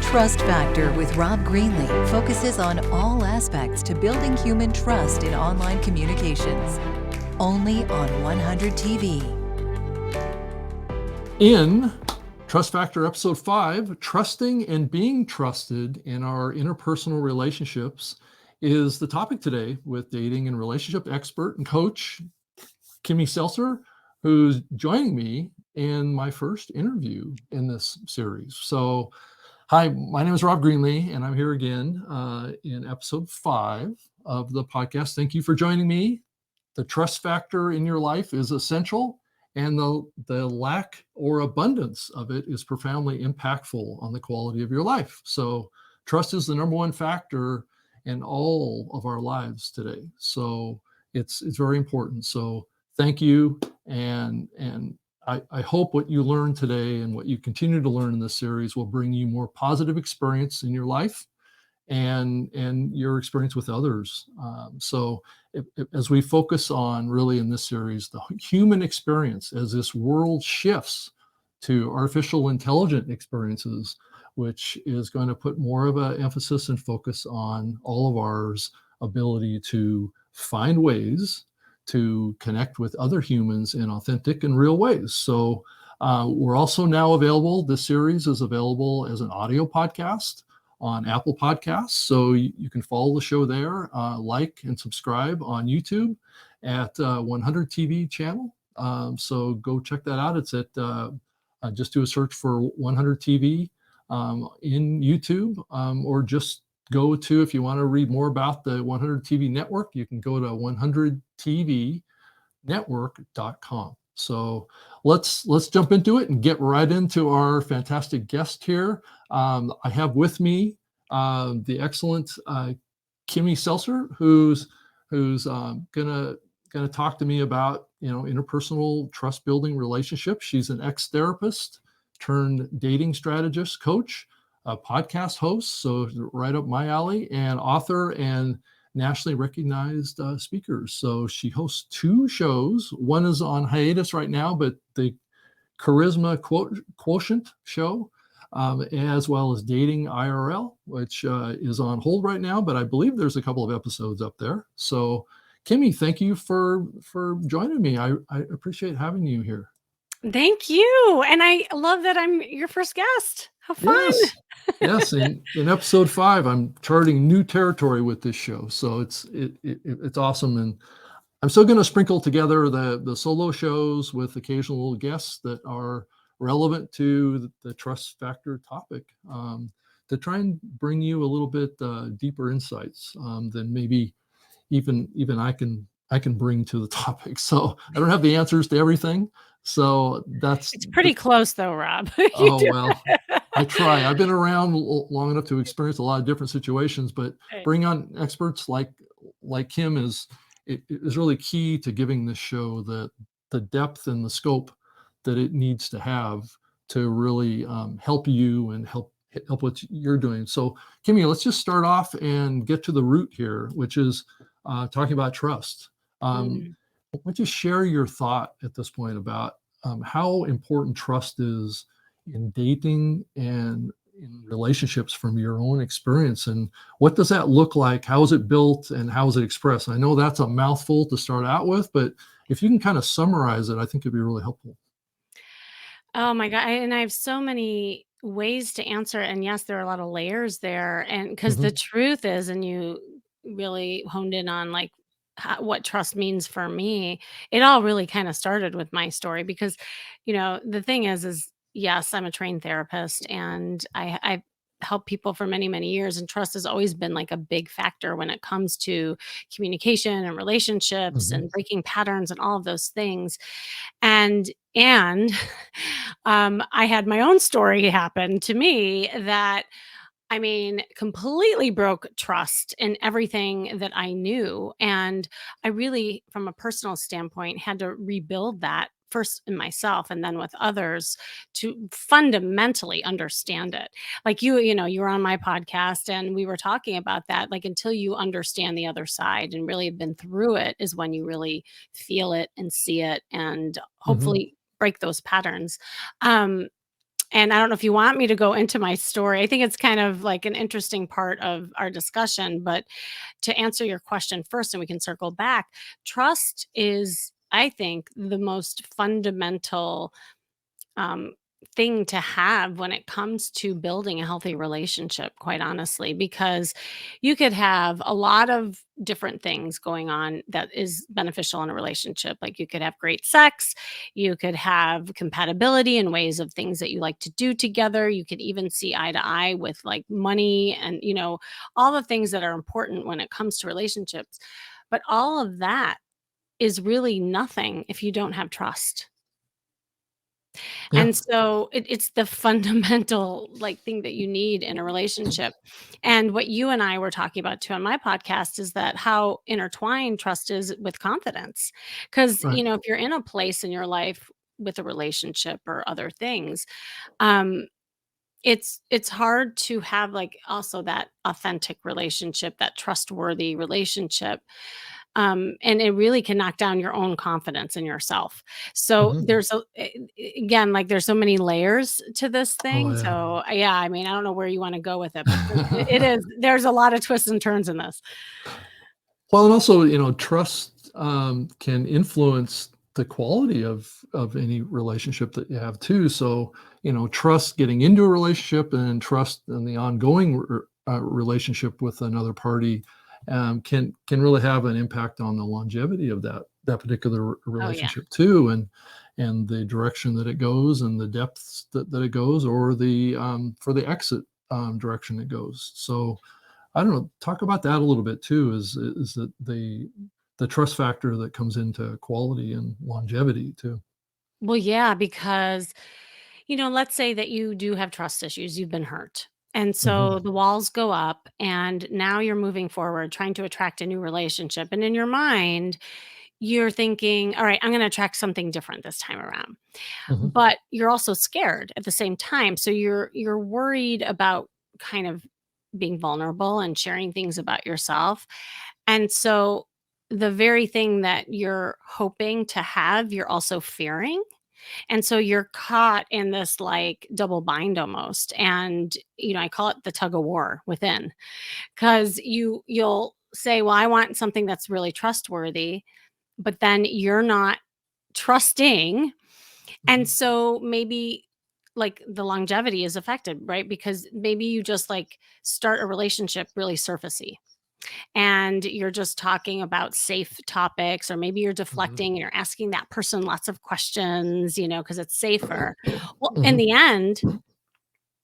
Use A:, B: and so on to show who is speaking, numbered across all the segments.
A: Trust Factor with Rob Greenlee focuses on all aspects to building human trust in online communications. Only on 100 TV.
B: In Trust Factor Episode 5, Trusting and Being Trusted in Our Interpersonal Relationships is the topic today with dating and relationship expert and coach, Kimmy Seltzer, who's joining me in my first interview in this series. So, hi, my name is Rob Greenlee, and I'm here again in Episode 5 of the podcast. Thank you for joining me. The trust factor in your life is essential, and the lack or abundance of it is profoundly impactful on the quality of your life. So trust is the number one factor in all of our lives today. So it's very important. So thank you. And I hope what you learned today and what you continue to learn in this series will bring you more positive experience in your life and your experience with others. So as we focus on really in this series, the human experience as this world shifts to artificial intelligent experiences, which is going to put more of an emphasis and focus on all of ours ability to find ways to connect with other humans in authentic and real ways. So we're also now available. This series is available as an audio podcast on Apple Podcasts. So you can follow the show there, like and subscribe on YouTube at 100 TV channel. So go check that out. It's at, just do a search for 100 TV in YouTube, or just go to, if you want to read more about the 100 TV network, you can go to 100tvnetwork.com. So let's jump into it and get right into our fantastic guest here. I have with me the excellent Kimmy Seltzer, who's gonna talk to me about interpersonal trust building relationships. She's an ex-therapist turned dating strategist, coach, a podcast host, so right up my alley, and author and nationally recognized speakers. So she hosts 2 shows. One is on hiatus right now, but the Charisma Quotient show, as well as Dating IRL, which is on hold right now, but I believe there's a couple of episodes up there. So Kimmy, thank you for joining me. I appreciate having you here.
C: Thank you. And I love that I'm your first guest. How fun.
B: Yes. In episode 5, I'm charting new territory with this show. So it's awesome. And I'm still going to sprinkle together the solo shows with occasional guests that are relevant to the trust factor topic, to try and bring you a little bit deeper insights than maybe even I can bring to the topic. So I don't have the answers to everything. So it's
C: pretty close though, Rob.
B: Well, I try. I've been around long enough to experience a lot of different situations, but bring on experts like Kim is really key to giving this show the depth and the scope that it needs to have to really help you and help what you're doing. So Kimmy, let's just start off and get to the root here, which is talking about trust. Why don't you share your thought at this point about how important trust is in dating and in relationships from your own experience, and what does that look like? How is it built and how is it expressed? I know that's a mouthful to start out with, but if you can kind of summarize it, I think it'd be really helpful.
C: Oh my God. And I have so many ways to answer. And yes, there are a lot of layers there. And because the truth is, and you really honed in on like what trust means for me, it all really kind of started with my story because, the thing is yes, I'm a trained therapist and I've helped people for many, many years. And trust has always been like a big factor when it comes to communication and relationships and breaking patterns and all of those things. And I had my own story happen to me that completely broke trust in everything that I knew. And I really, from a personal standpoint, had to rebuild that first in myself and then with others to fundamentally understand it. Like you were on my podcast and we were talking about that. Like until you understand the other side and really have been through it is when you really feel it and see it and hopefully break those patterns. And I don't know if you want me to go into my story. I think it's kind of like an interesting part of our discussion, but to answer your question first, and we can circle back, trust is, I think, the most fundamental um, thing to have when it comes to building a healthy relationship, quite honestly, because you could have a lot of different things going on that is beneficial in a relationship. Like you could have great sex, you could have compatibility in ways of things that you like to do together. You could even see eye to eye with like money and, all the things that are important when it comes to relationships. But all of that is really nothing if you don't have trust.
B: Yeah.
C: And so it's the fundamental like thing that you need in a relationship. And what you and I were talking about too on my podcast is that how intertwined trust is with confidence. Because,
B: Right.
C: if you're in a place in your life with a relationship or other things, um, it's hard to have like also that authentic relationship, that trustworthy relationship, and it really can knock down your own confidence in yourself. So
B: Mhm.
C: again, like there's so many layers to this
B: Oh,
C: thing.
B: yeah.
C: So yeah, I mean, I don't know where you want to go with it, but there's a lot of twists and turns in this.
B: Well, and also, trust can influence the quality of any relationship that you have too. So, trust getting into a relationship and trust in the ongoing relationship with another party can really have an impact on the longevity of that particular
C: Oh yeah.
B: relationship too, and the direction that it goes and the depths that it goes, or the for the exit direction it goes. So I don't know, talk about that a little bit too, is that the trust factor that comes into quality and longevity too.
C: Well, yeah, because let's say that you do have trust issues, you've been hurt. And
B: Mhm,
C: so the walls go up, and now you're moving forward, trying to attract a new relationship. And in your mind, you're thinking, all right, I'm going to attract something different this time around.
B: mhm,
C: But you're also scared at the same time. So you're worried about kind of being vulnerable and sharing things about yourself. And so the very thing that you're hoping to have, you're also fearing. And so you're caught in this like double bind almost. And, I call it the tug of war within, because you'll say, well, I want something that's really trustworthy, but then you're not trusting. And
B: mhm.
C: so maybe like the longevity is affected, right? Because maybe you just like start a relationship really surfacey, and you're just talking about safe topics, or maybe you're
B: Mhm,
C: deflecting and you're asking that person lots of questions, because it's safer. Well, in
B: mhm,
C: the end,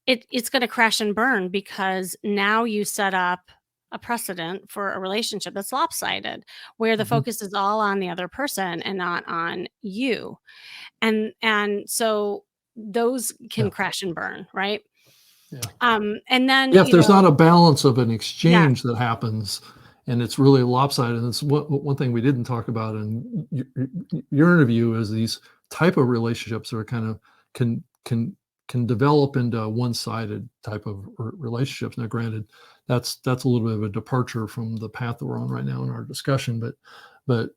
C: it's going to crash and burn, because now you set up a precedent for a relationship that's lopsided, where the
B: mhm.
C: focus is all on the other person and not on you. And so those can
B: Yeah,
C: crash and burn, right?
B: yeah.
C: And then,
B: Yeah, if there's not a balance of an
C: yeah.
B: exchange that happens and it's really lopsided, and it's one thing we didn't talk about in your interview is these type of relationships are kind of can can can develop into one-sided type of relationships. Now, granted, that's a little bit of a departure from the path that we're on right now in our discussion, but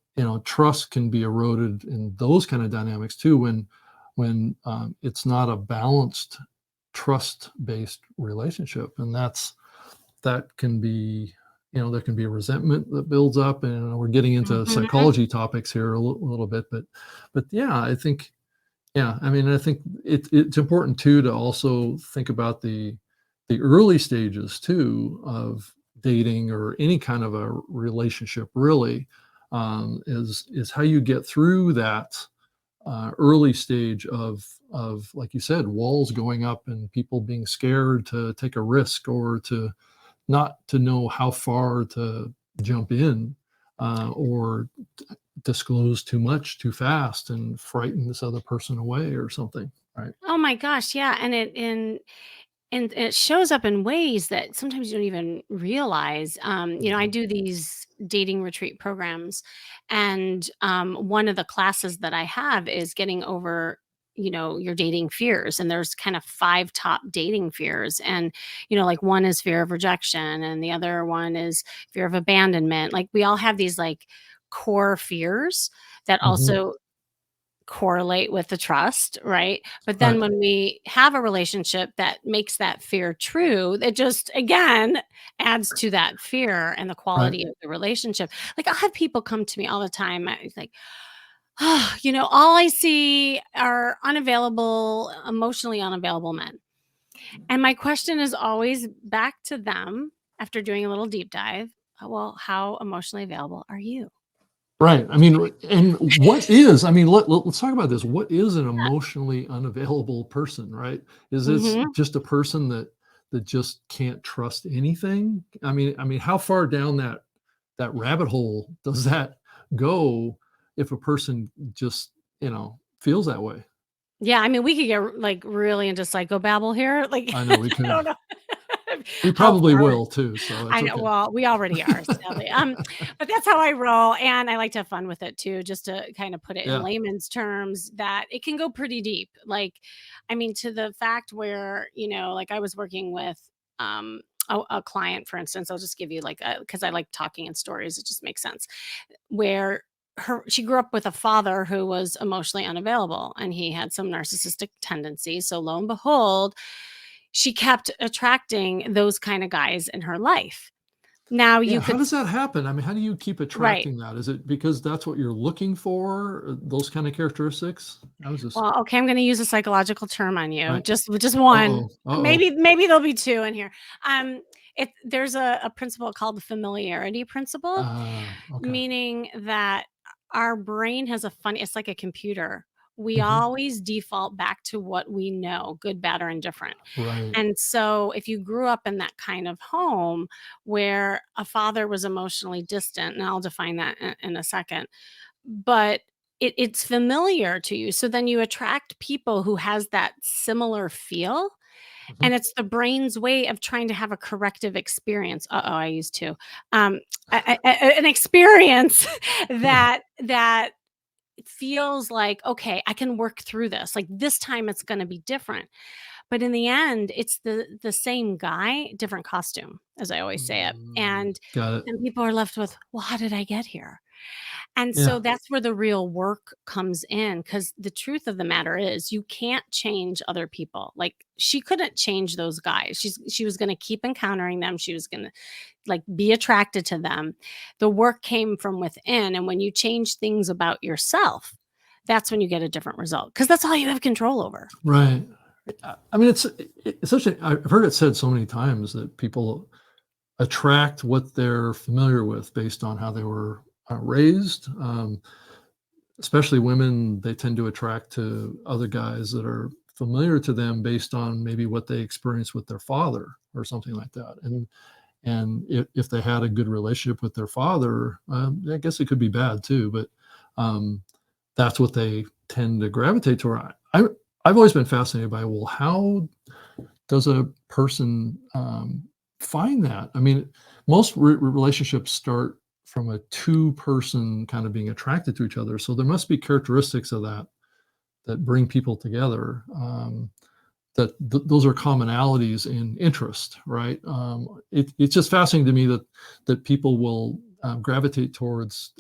B: trust can be eroded in those kind of dynamics too when it's not a balanced trust-based relationship, and that can be there can be a resentment that builds up, and we're getting into
C: Mhm.
B: psychology topics here a little bit, but yeah, I think, yeah, I mean, I think it's important too to also think about the early stages too of dating or any kind of a relationship really, is how you get through that early stage of like you said, walls going up and people being scared to take a risk or to not to know how far to jump in, or disclose too much too fast and frighten this other person away or something, right?
C: Oh my gosh, yeah, and it shows up in ways that sometimes you don't even realize. I
B: Mhm,
C: do these dating retreat programs, and one of the classes that I have is getting over, your dating fears. And there's kind of five top dating fears, and like one is fear of rejection, and the other one is fear of abandonment. Like we all have these like core fears that
B: mhm,
C: also correlate with the trust, right? But then
B: Right.
C: when we have a relationship that makes that fear true, it just again adds to that fear and the
B: Right.
C: quality of the relationship. Like I'll have people come to me all the time. It's like, oh, all I see are unavailable, emotionally unavailable men. And my question is always back to them after doing a little deep dive. Well, how emotionally available are you?
B: Right. I mean, and what is, I mean, let's talk about this. What is an emotionally unavailable person, right? Is this
C: Mhm.
B: just a person that just can't trust anything? I mean, how far down that rabbit hole does that go if a person just, feels that way?
C: Yeah, I mean, we could get, like, really into psychobabble here, like,
B: I know we
C: I
B: could.
C: don't know
B: We
C: how
B: probably
C: far
B: will too, so
C: I
B: that's
C: know,
B: okay.
C: well, we already are, sadly, but that's how I roll, and I like to have fun with it too, just to kinda put it in
B: Yeah.
C: layman's terms that it can go pretty deep, like, I mean, to the fact where, like, I was working with, a client, for instance, I'll just give you, like, because I like talking in stories, it just makes sense, where she grew up with a father who was emotionally unavailable, and he had some narcissistic tendencies, so lo and behold, she kept attracting those kind of guys in her life. Now
B: Yeah,
C: you
B: how
C: could
B: does that happen? I mean, how do you keep
C: right.
B: attracting that? Is it because that's what you're looking for, those kind of characteristics? I was just
C: Well, okay, I'm gonna use a psychological term on you,
B: right.
C: just one.
B: Uh-oh, uh-oh.
C: Maybe there'll be 2 in here. There's a principle called the Familiarity Principle,
B: Okay.
C: meaning that our brain has it's like a computer. We
B: Mhm.
C: always default back to what we know, good, bad, or indifferent.
B: Right.
C: And so if you grew up in that kind of home where a father was emotionally distant, and I'll define that in a second, but it's familiar to you. So then you attract people who has that similar feel.
B: Mhm.
C: And it's the brain's way of trying to have a corrective experience. Uh-oh, I used to. Um, an experience that feels like, okay, I can work through this. Like this time it's going to be different. But in the end, it's the same guy, different costume, as I always say it. And
B: Got it.
C: then people are left with, well, how did I get here? And so
B: Yeah.
C: that's where the real work comes in, because the truth of the matter is you can't change other people. Like she couldn't change those guys. She was going to keep encountering them. She was going to like be attracted to them. The work came from within. And when you change things about yourself, that's when you get a different result because that's all you have control over.
B: Right. I mean, it's such a I've heard it said so many times that people attract what they're familiar with based on how they were, raised, especially women, they tend to attract to other guys that are familiar to them based on maybe what they experienced with their father or something like that. And if they had a good relationship with their father, I guess it could be bad too, but um, that's what they tend to gravitate toward. I've always been fascinated by, well, how does a person find that? I mean, most relationships start from a two-person kind of being attracted to each other, so there must be characteristics of that bring people together. That those are commonalities in interest, right? It's just fascinating to me that people will gravitate towards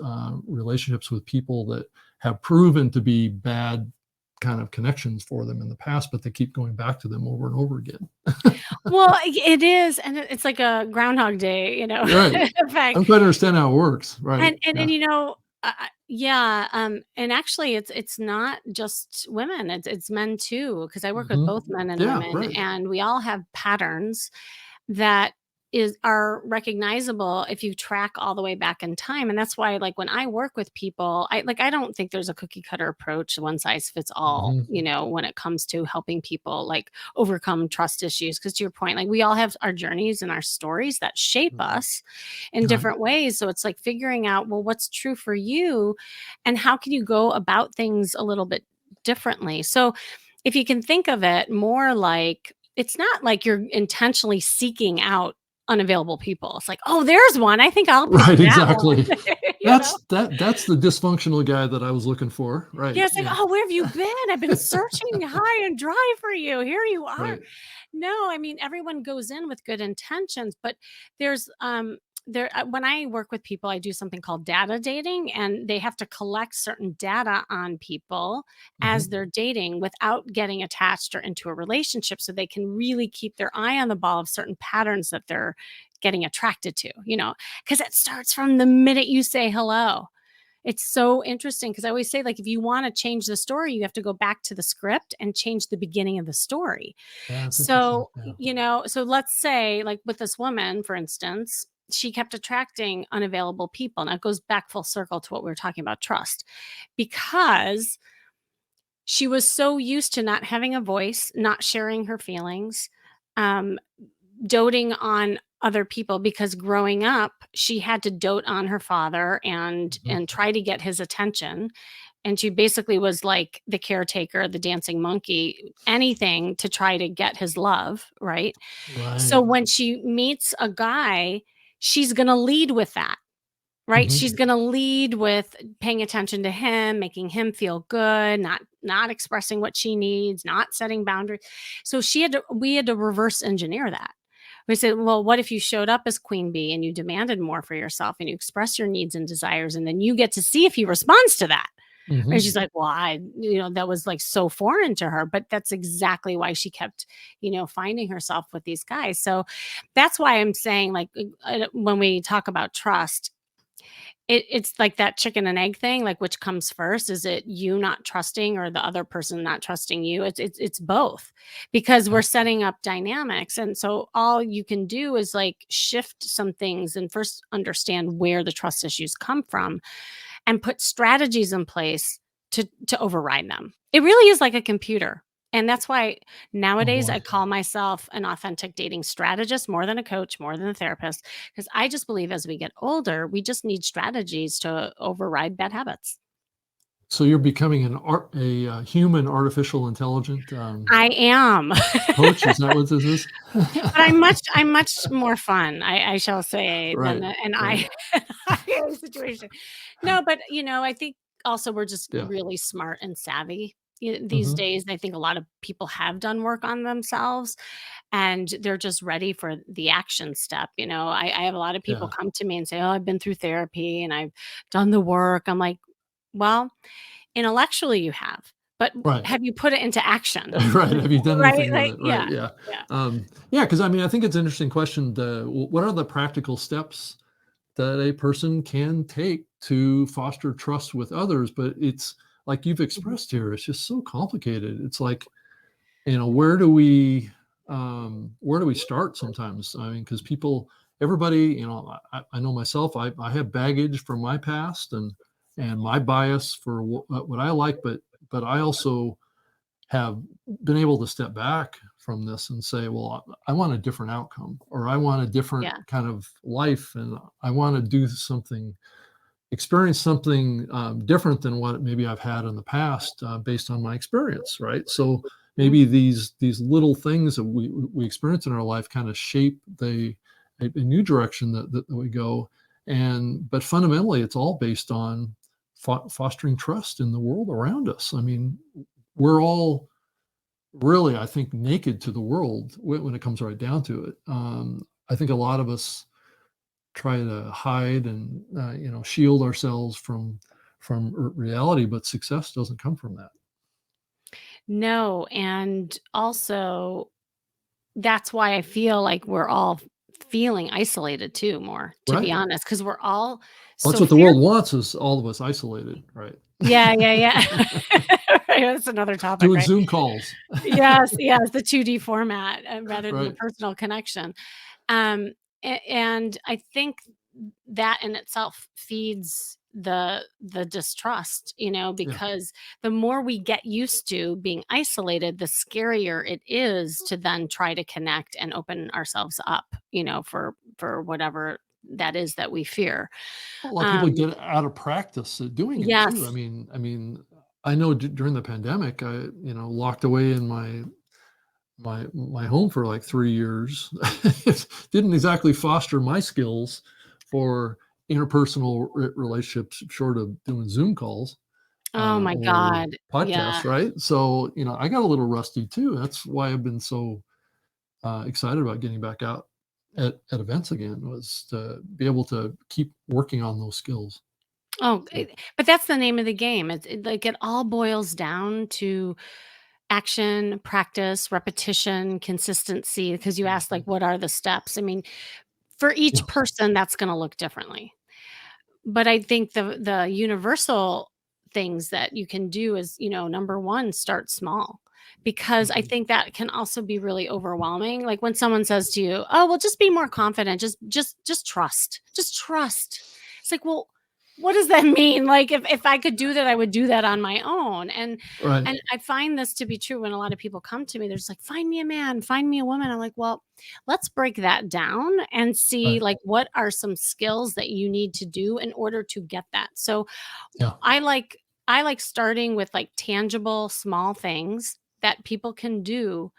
B: relationships with people that have proven to be bad kind of connections for them in the past, but they keep going back to them over and over again.
C: Well, it is, and it's like a Groundhog Day,
B: Right.
C: effect.
B: I'm trying to understand how it works. Right.
C: And
B: Yeah.
C: yeah, and actually it's not just women, it's men too, because I work with
B: Mhm.
C: both men and
B: Yeah.
C: women,
B: Right.
C: and we all have patterns that are recognizable if you track all the way back in time. And that's why, like, when I work with people, I don't think there's a cookie cutter approach, one size fits all,
B: Mhm.
C: when it comes to helping people like overcome trust issues. Because to your point, like we all have our journeys and our stories that shape
B: Mhm.
C: us in
B: Right.
C: different ways. So it's like figuring out, well, what's true for you and how can you go about things a little bit differently. So if you can think of it more like, it's not like you're intentionally seeking out unavailable people. It's like, "Oh, there's one. I think I'll pick
B: Right,
C: that one."
B: exactly.
C: You know?
B: That's the dysfunctional guy that I was looking for. Right.
C: Yeah, it's like,
B: Yeah.
C: "Oh, where have you been? I've been searching high and dry for you. Here you are."
B: Right.
C: No, I mean, everyone goes in with good intentions, but there's there when I work with people, I do something called data dating, and they have to collect certain data on people as
B: Mhm.
C: they're dating without getting attached or into a relationship, so they can really keep their eye on the ball of certain patterns that they're getting attracted to, because it starts from the minute you say hello. It's so interesting because I always say, like, if you wanna change the story, you have to go back to the script and change the beginning of the story.
B: Yeah, it's interesting.
C: So,
B: Yeah.
C: so let's say, like, with this woman, for instance, she kept attracting unavailable people. Now it goes back full circle to what we were talking about trust, because she was so used to not having a voice, not sharing her feelings, um, doting on other people, because growing up, she had to dote on her father and
B: Mhm.
C: try to get his attention, and she basically was like the caretaker, the dancing monkey, anything to try to get his love, right? So
B: Right.
C: when she meets a guy, she's gonna lead with that. Right?
B: Mhm.
C: She's gonna lead with paying attention to him, making him feel good, not expressing what she needs, not setting boundaries. So we had to reverse engineer that. We said, "Well, what if you showed up as queen bee and you demanded more for yourself and you express your needs and desires, and then you get to see if he responds to that?" And
B: Mhm.
C: she's like, "Well, that was, like, so foreign to her," but that's exactly why she kept, finding herself with these guys. So that's why I'm saying, like, when we talk about trust, it's like that chicken and egg thing, like, which comes first? Is it you not trusting or the other person not trusting you? It's both, because
B: Yeah.
C: we're setting up dynamics, and so all you can do is, like, shift some things and first understand where the trust issues come from and put strategies in place to override them. It really is like a computer, and that's why
B: Oh
C: nowadays I
B: boy.
C: call myself an authentic dating strategist more than a coach, more than a therapist, because I just believe as we get older, we just need strategies to override bad habits.
B: So you're becoming human artificial intelligent
C: I am.
B: coach. Is that what this is?
C: But I'm much more fun, I shall say, than
B: Right.
C: an
B: Right.
C: I situation. No, but, I think also we're just
B: Yeah.
C: really smart and savvy these
B: Mhm.
C: days. I think a lot of people have done work on themselves, and they're just ready for the action step. I have a lot of people
B: Yeah.
C: come to me and say, "Oh, I've been through therapy and I've done the work." I'm like, "Well, intellectually you have, but
B: Right.
C: have you put it into action?"
B: Right. Have you done
C: Right?
B: anything with
C: Like,
B: it? Right.
C: yeah,
B: Yeah.
C: yeah.
B: Yeah. Because I mean, I think it's an interesting question. What are the practical steps that a person can take to foster trust with others? But it's like you've
C: Mhm.
B: expressed here. It's just so complicated. It's like, where do we start sometimes? I mean, because everybody, I know myself. I have baggage from my past and my bias for what I like, but I also have been able to step back from this and say, well, I want a different outcome, or I want a different
C: Yeah.
B: kind of life, and I want to experience something different than what maybe I've had in the past, based on my experience, right? So
C: Mhm.
B: maybe these little things that we experience in our life kind of shape a new direction that we go, but fundamentally, it's all based on fostering trust in the world around us. I mean, we're all really, I think, naked to the world when it comes right down to it. I think a lot of us try to hide and shield ourselves from reality, but success doesn't come from that.
C: No, and also that's why I feel like we're all feeling isolated too more, to be
B: Right.
C: honest, because 'cause we're all
B: Well, that's
C: so
B: what the world
C: fearful.
B: wants, is all of us isolated, right?
C: Yeah, yeah, yeah. Right, that's another topic,
B: Doing
C: right?
B: Zoom calls.
C: Yes, yes, the 2D format, rather than the
B: Right.
C: personal connection. Um, and I think that in itself feeds the distrust,
B: Yeah.
C: because the more we get used to being isolated, the scarier it is to then try to connect and open ourselves up, for whatever that is that we fear.
B: A lot of people
C: Um,
B: get out of practice at doing it too. I
C: yes.
B: mean, I mean, I know during the pandemic, I locked away in my home for like 3 years. It didn't exactly foster my skills for interpersonal relationships, short of doing Zoom calls,
C: Oh my
B: or
C: god. Yeah.
B: podcasts, right? So, I got a little rusty too. That's why I've been so excited about getting back out. at events again, was to be able to keep working on those skills.
C: Oh,
B: So,
C: but that's the name of the game. Like it all boils down to action, practice, repetition, consistency. Because you asked, like, what are the steps? I mean, for
B: yeah.
C: each person, that's going to look differently. But I think the universal things that you can do is, number 1, start small, because I
B: Mhm.
C: think that can also be really overwhelming. Like when someone says to you, "Oh, well, just be more confident. Just trust. Just trust." It's like, "Well, what does that mean?" Like if I could do that, I would do that on my own. And
B: Right.
C: and I find this to be true when a lot of people come to me. They're just like, "Find me a man, find me a woman." I'm like, "Well, let's break that down and see,
B: Right.
C: like, what are some skills that you need to do in order to get that." So
B: Yeah.
C: I like starting with like tangible small things that people can do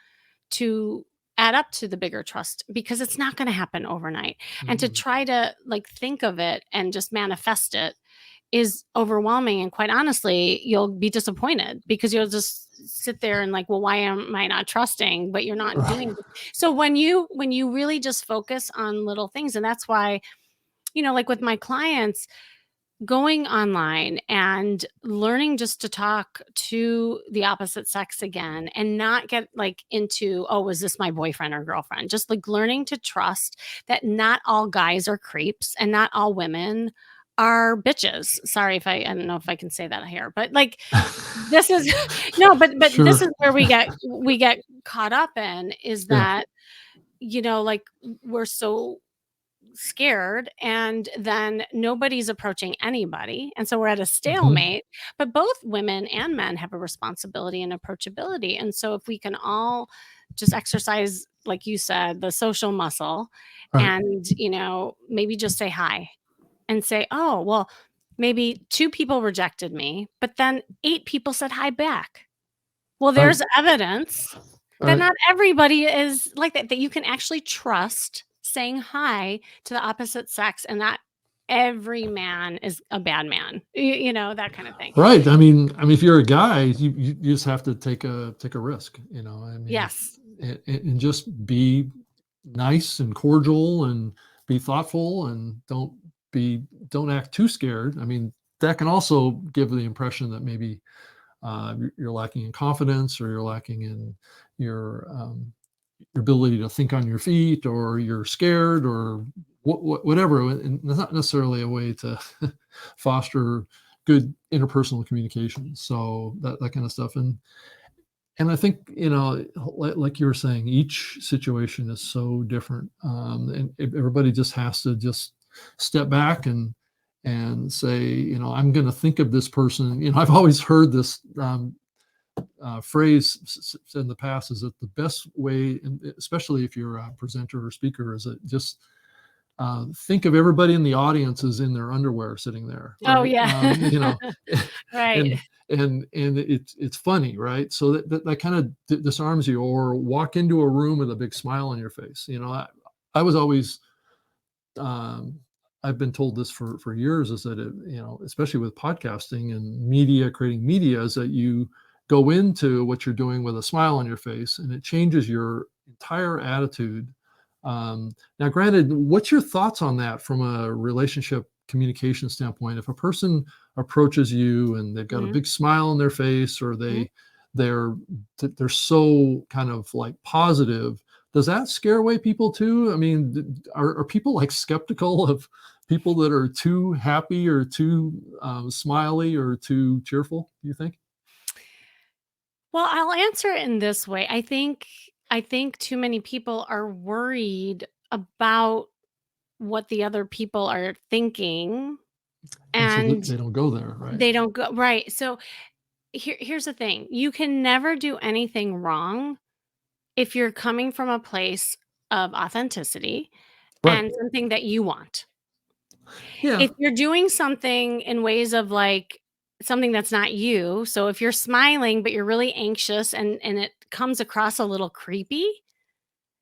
C: to add up to the bigger trust, because it's not going to happen overnight. And to
B: Mhm.
C: try to like think of it and just manifest it is overwhelming, and quite honestly, you'll be disappointed because you'll just sit there and like, "Well, why am I not trusting?" But you're not
B: Right.
C: doing it. So when you really just focus on little things, and that's why, like with my clients, going online and learning just to talk to the opposite sex again and not get like into, "Oh, was this my boyfriend or girlfriend?" Just like learning to trust that not all guys are creeps and not all women are bitches. Sorry if I don't know if I can say that here, but like this is no, but this
B: Sure.
C: is where we get caught up in, is
B: Yeah.
C: that, like we're so scared, and then nobody's approaching anybody, and so we're at a
B: Mhm.
C: stalemate. But both women and men have a responsibility and approachability, and so if we can all just exercise, like you said, the social muscle,
B: Right.
C: and maybe just say hi and say, "Oh, well, maybe 2 people rejected me, but then 8 people said hi back." Well,
B: Right.
C: there's evidence that
B: Right.
C: not everybody is like that, that you can actually trust saying hi to the opposite sex, and that every man is a bad man, that kind of thing.
B: Right. I mean, if you're a guy, you just have to take a risk. I mean,
C: Yes.
B: and just be nice and cordial and be thoughtful and don't act too scared. I mean, that can also give the impression that maybe you're lacking in confidence, or you're lacking in your your ability to think on your feet, or you're scared, or whatever. And it's not necessarily a way to foster good interpersonal communication. So that kind of stuff. And I think, like you were saying, each situation is so different, and everybody just has to just step back and say, I'm going to think of this person. I've always heard this phrase said in the past, is that the best way, and especially if you're a presenter or speaker, is that just think of everybody in the audience as in their underwear sitting there,
C: Oh,
B: right?
C: yeah. Right.
B: And it's funny, right? So that kind of disarms you. Or walk into a room with a big smile on your face. I was always, um, I've been told this for years, is that especially with podcasting and media, creating media, is that you go into what you're doing with a smile on your face, and it changes your entire attitude. Now, granted, what's your thoughts on that from a relationship communication standpoint? If a person approaches you and they've got a
C: Mhm,
B: big smile on their face, or
C: mhm.
B: they're they're so kind of like positive, does that scare away people too? I mean, are people like skeptical of people that are too happy, or too smiley, or too cheerful, do you think?
C: Well, I'll answer it in this way. I think too many people are worried about what the other people are thinking,
B: And so
C: and
B: they don't go there, right?
C: they don't go right. So here's the thing. You can never do anything wrong if you're coming from a place of authenticity
B: Right.
C: and something that you want.
B: Yeah.
C: If you're doing something in ways of like something that's not you, so if you're smiling but you're really anxious and it comes across a little creepy,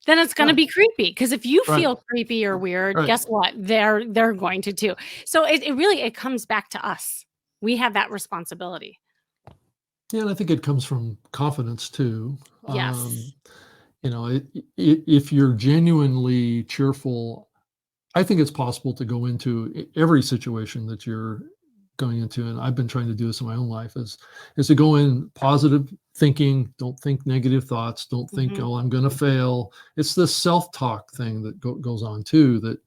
C: then it's gonna
B: Yeah.
C: be creepy. Because if you
B: Right.
C: feel creepy or weird,
B: Right.
C: guess what? They're going to too. So it really it comes back to us. We have that responsibility.
B: Yeah, and I think it comes from confidence too.
C: Yes.
B: if you're genuinely cheerful, I think it's possible to go into every situation that you're going into, and I've been trying to do this in my own life, is to go in positive thinking. Don't think negative thoughts. Don't think,
C: Mhm.
B: oh, I'm going to fail. It's this self-talk thing that goes on too, that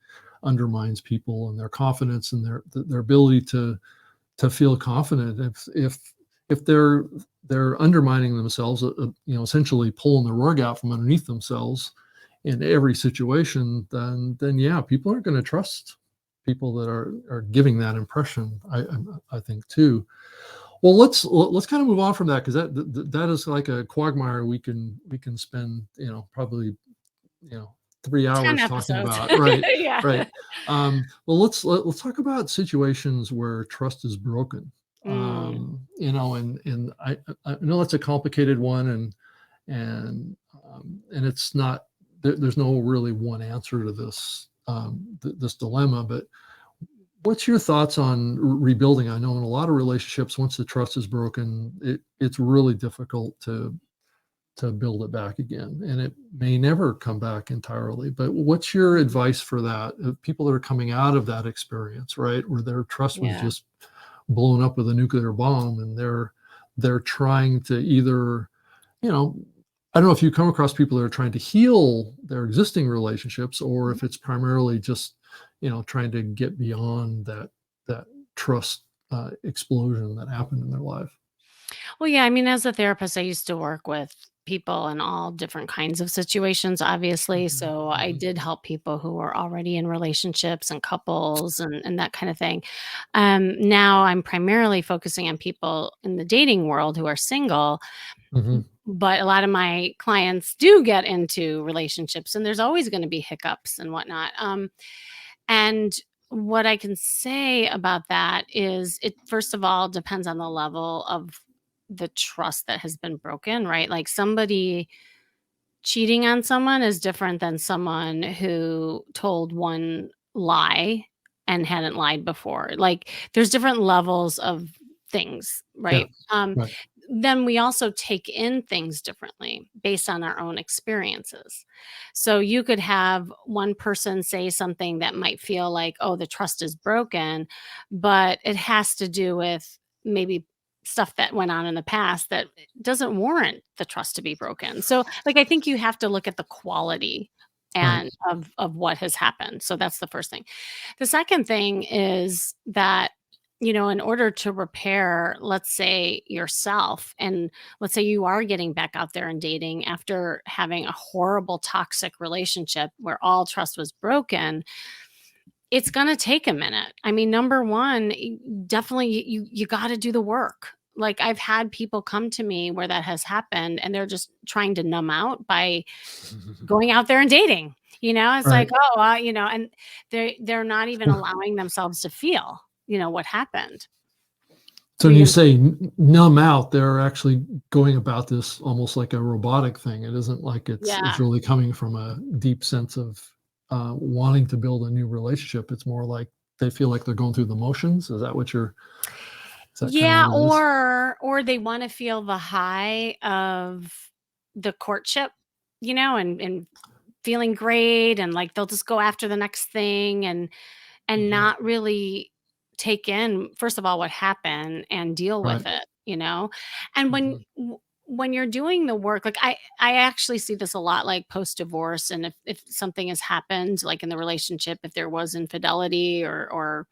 B: undermines people and their confidence and their ability to feel confident. If they're undermining themselves, essentially pulling the rug out from underneath themselves in every situation, then yeah, people aren't going to trust people that are giving that impression. I think too. Well, let's kind of move on from that, because that is like a quagmire we can spend probably 3
C: 10
B: hours talking
C: episodes.
B: about. Right,
C: Yeah.
B: right. Well, let's talk about situations where trust is broken.
C: Mm,
B: And I know that's a complicated one, and it's not there's no really one answer to this dilemma. But what's your thoughts on rebuilding? I know in a lot of relationships, once the trust is broken, it's really difficult to build it back again, and it may never come back entirely. But what's your advice for that? People that are coming out of that experience, right, where their trust was
C: yeah.
B: just blown up with a nuclear bomb, and they're trying to either, you know, I don't know if you come across people that are trying to heal their existing relationships, or if it's primarily just, trying to get beyond that trust explosion that happened in their life.
C: Well, yeah, I mean, as a therapist, I used to work with people in all different kinds of situations, obviously.
B: Mhm,
C: So I
B: mhm,
C: did help people who were already in relationships and couples and that kind of thing. Now I'm primarily focusing on people in the dating world who are single,
B: mhm.
C: but a lot of my clients do get into relationships, and there's always going to be hiccups and whatnot. And what I can say about that is it first of all depends on the level of the trust that has been broken, right? Like somebody cheating on someone is different than someone who told one lie and hadn't lied before. Like there's different levels of things,
B: Yeah,
C: right?
B: right.
C: Then we also take in things differently based on our own experiences. So you could have one person say something that might feel like, oh, the trust is broken, but it has to do with maybe stuff that went on in the past that doesn't warrant the trust to be broken. So like I think you have to look at the quality
B: Right.
C: and of what has happened. So that's the first thing. The second thing is that, in order to repair, let's say yourself, and let's say you are getting back out there and dating after having a horrible toxic relationship where all trust was broken, it's going to take a minute. I mean, number one, definitely you got to do the work. Like I've had people come to me where that has happened and they're just trying to numb out by going out there and dating. It's like,
B: Right.
C: oh, and they're not even allowing themselves to feel, what happened.
B: So
C: Were
B: when
C: you
B: you
C: gonna
B: say numb out, they're actually going about this almost like a robotic thing. It isn't like it's
C: Yeah.
B: really coming from a deep sense of wanting to build a new relationship. It's more like they feel like they're going through the motions. Is that kind of
C: Yeah,
B: what it is?
C: or they wanna feel the high of the courtship, and feeling great, and, like, they'll just go after the next thing and
B: Mhm.
C: not really take in, first of all, what happened and deal with
B: Right.
C: it. And
B: Mhm.
C: when you're doing the work, like, I actually see this a lot, like, post-divorce, and if something has happened, like, in the relationship, if there was infidelity or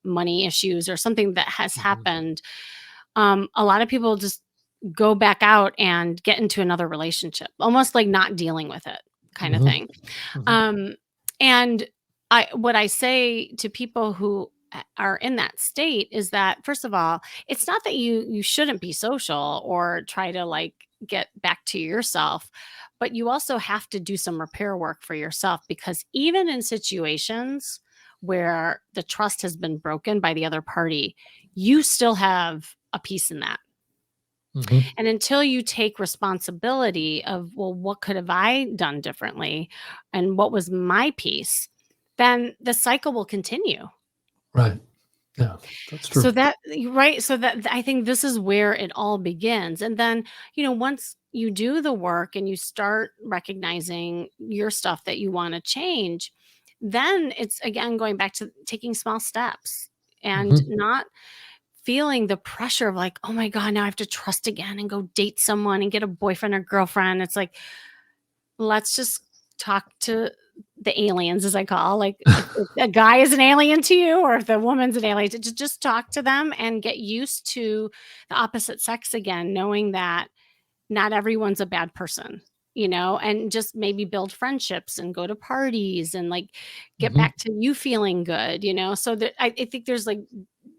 C: money issues or something that has
B: Mhm.
C: happened, a lot of people just go back out and get into another relationship, almost like not dealing with it kind of
B: Mhm.
C: thing.
B: Mhm.
C: Um, and what I say to people who are in that state is that first of all, it's not that you shouldn't be social or try to like get back to yourself, but you also have to do some repair work for yourself because even in situations where the trust has been broken by the other party, you still have a piece in that.
B: Mhm.
C: And until you take responsibility of, well, what could have I done differently? And what was my piece? Then the cycle will continue.
B: Right. Yeah, that's
C: So
B: true.
C: that right. So that I think this is where it all begins. And then, once you do the work and you start recognizing your stuff that you want to change, then it's again going back to taking small steps and
B: Hmm.
C: not feeling the pressure of like, oh my God, now I have to trust again and go date someone and get a boyfriend or girlfriend. It's like, let's just talk to the aliens, as I call, like, if a guy is an alien to you or if the woman's an alien, to just talk to them and get used to the opposite sex again, knowing that not everyone's a bad person, and just maybe build friendships and go to parties and, like, get
B: Hmm.
C: back to you feeling good, so that I think there's, like,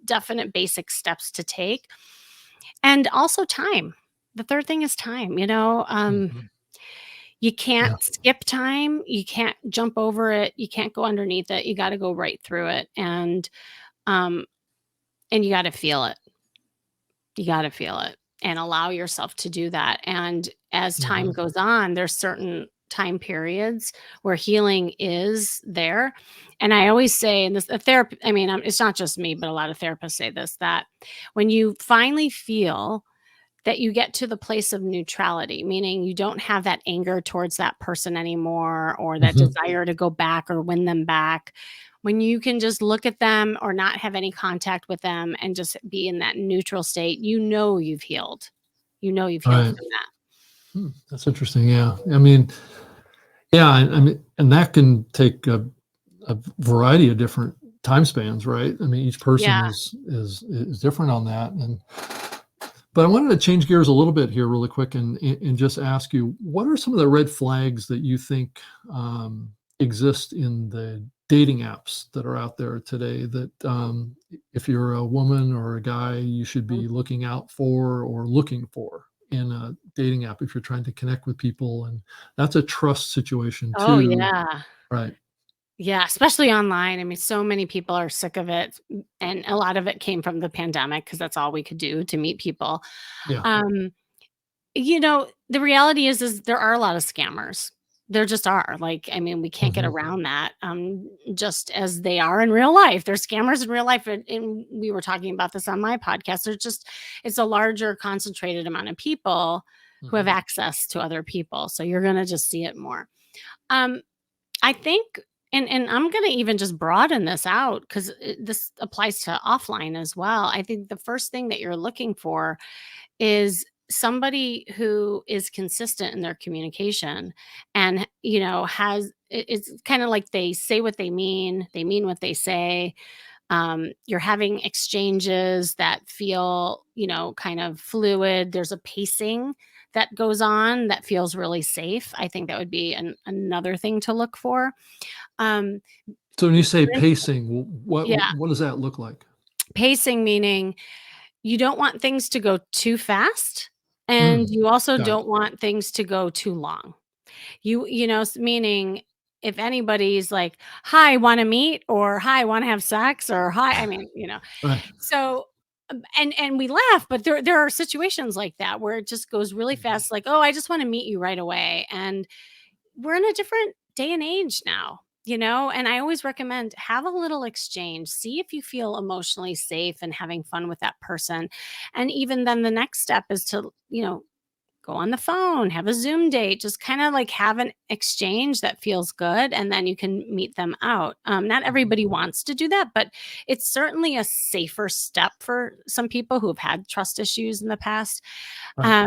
C: definite basic steps to take. And also time. The third thing is time,
B: Hmm.
C: you can't
B: Yeah.
C: skip time, you can't jump over it, you can't go underneath it, you gotta go right through it, um, and you gotta feel it. You gotta feel it and allow yourself to do that, and as time
B: Hmm.
C: goes on, there's certain time periods where healing is there, and I always say, and this a therapy I mean, it's not just me, but a lot of therapists say this, that when you finally feel that you get to the place of neutrality, meaning you don't have that anger towards that person anymore or that
B: Hmm.
C: desire to go back or win them back. When you can just look at them or not have any contact with them and just be in that neutral state, you've healed. You know you've healed
B: Right.
C: from that.
B: That's interesting. Yeah. I mean, yeah. I mean, and that can take a variety of different time spans, right? I mean, each person
C: Yeah.
B: is different on that. And but I wanted to change gears a little bit here, really quick, and just ask you, what are some of the red flags that you think exist in the dating apps that are out there today? That if you're a woman or a guy, you should
C: Mhm.
B: be looking out for or looking for in a dating app if you're trying to connect with people, and that's a trust situation
C: Oh,
B: too,
C: yeah.
B: right?
C: Yeah, especially online. I mean, so many people are sick of it, and a lot of it came from the pandemic because that's all we could do to meet people.
B: Yeah.
C: Um, the reality is there are a lot of scammers. There just are. Like, I mean, we can't get
B: Hmm.
C: around that. Just as they are in real life. There's scammers in real life. And we were talking about this on my podcast. It's a larger concentrated amount of people who have
B: Hmm.
C: access to other people. So you're gonna just see it more. Um, I think and I'm gonna even just broaden this out because this applies to offline as well. I think the first thing that you're looking for is somebody who is consistent in their communication and it's kind of like they say what they mean what they say. You're having exchanges that feel kind of fluid. There's a pacing that goes on that feels really safe. I think that would be another thing to look for. um,
B: So when you say
C: for instance,
B: pacing,
C: yeah,
B: what does that look like?
C: pacing meaning you don't want things to go too fast, and
B: Mm,
C: you also
B: got it.
C: don't want things to go too long. Meaning if anybody's like, "Hi, wanna meet?" or "Hi, wanna have sex?" or "Hi," I mean,
B: Right.
C: so, and we laugh, but there are situations like that where it just goes really
B: Mhm.
C: fast, like, "Oh, I just wanna meet you right away," and we're in a different day and age now, and I always recommend have a little exchange, see if you feel emotionally safe and having fun with that person. And even then the next step is to, go on the phone, have a Zoom date, just kind of like have an exchange that feels good and then you can meet them out. Not
B: Mhm.
C: everybody wants to do that, but it's certainly a safer step for some people who have had trust issues in the past.
B: Right.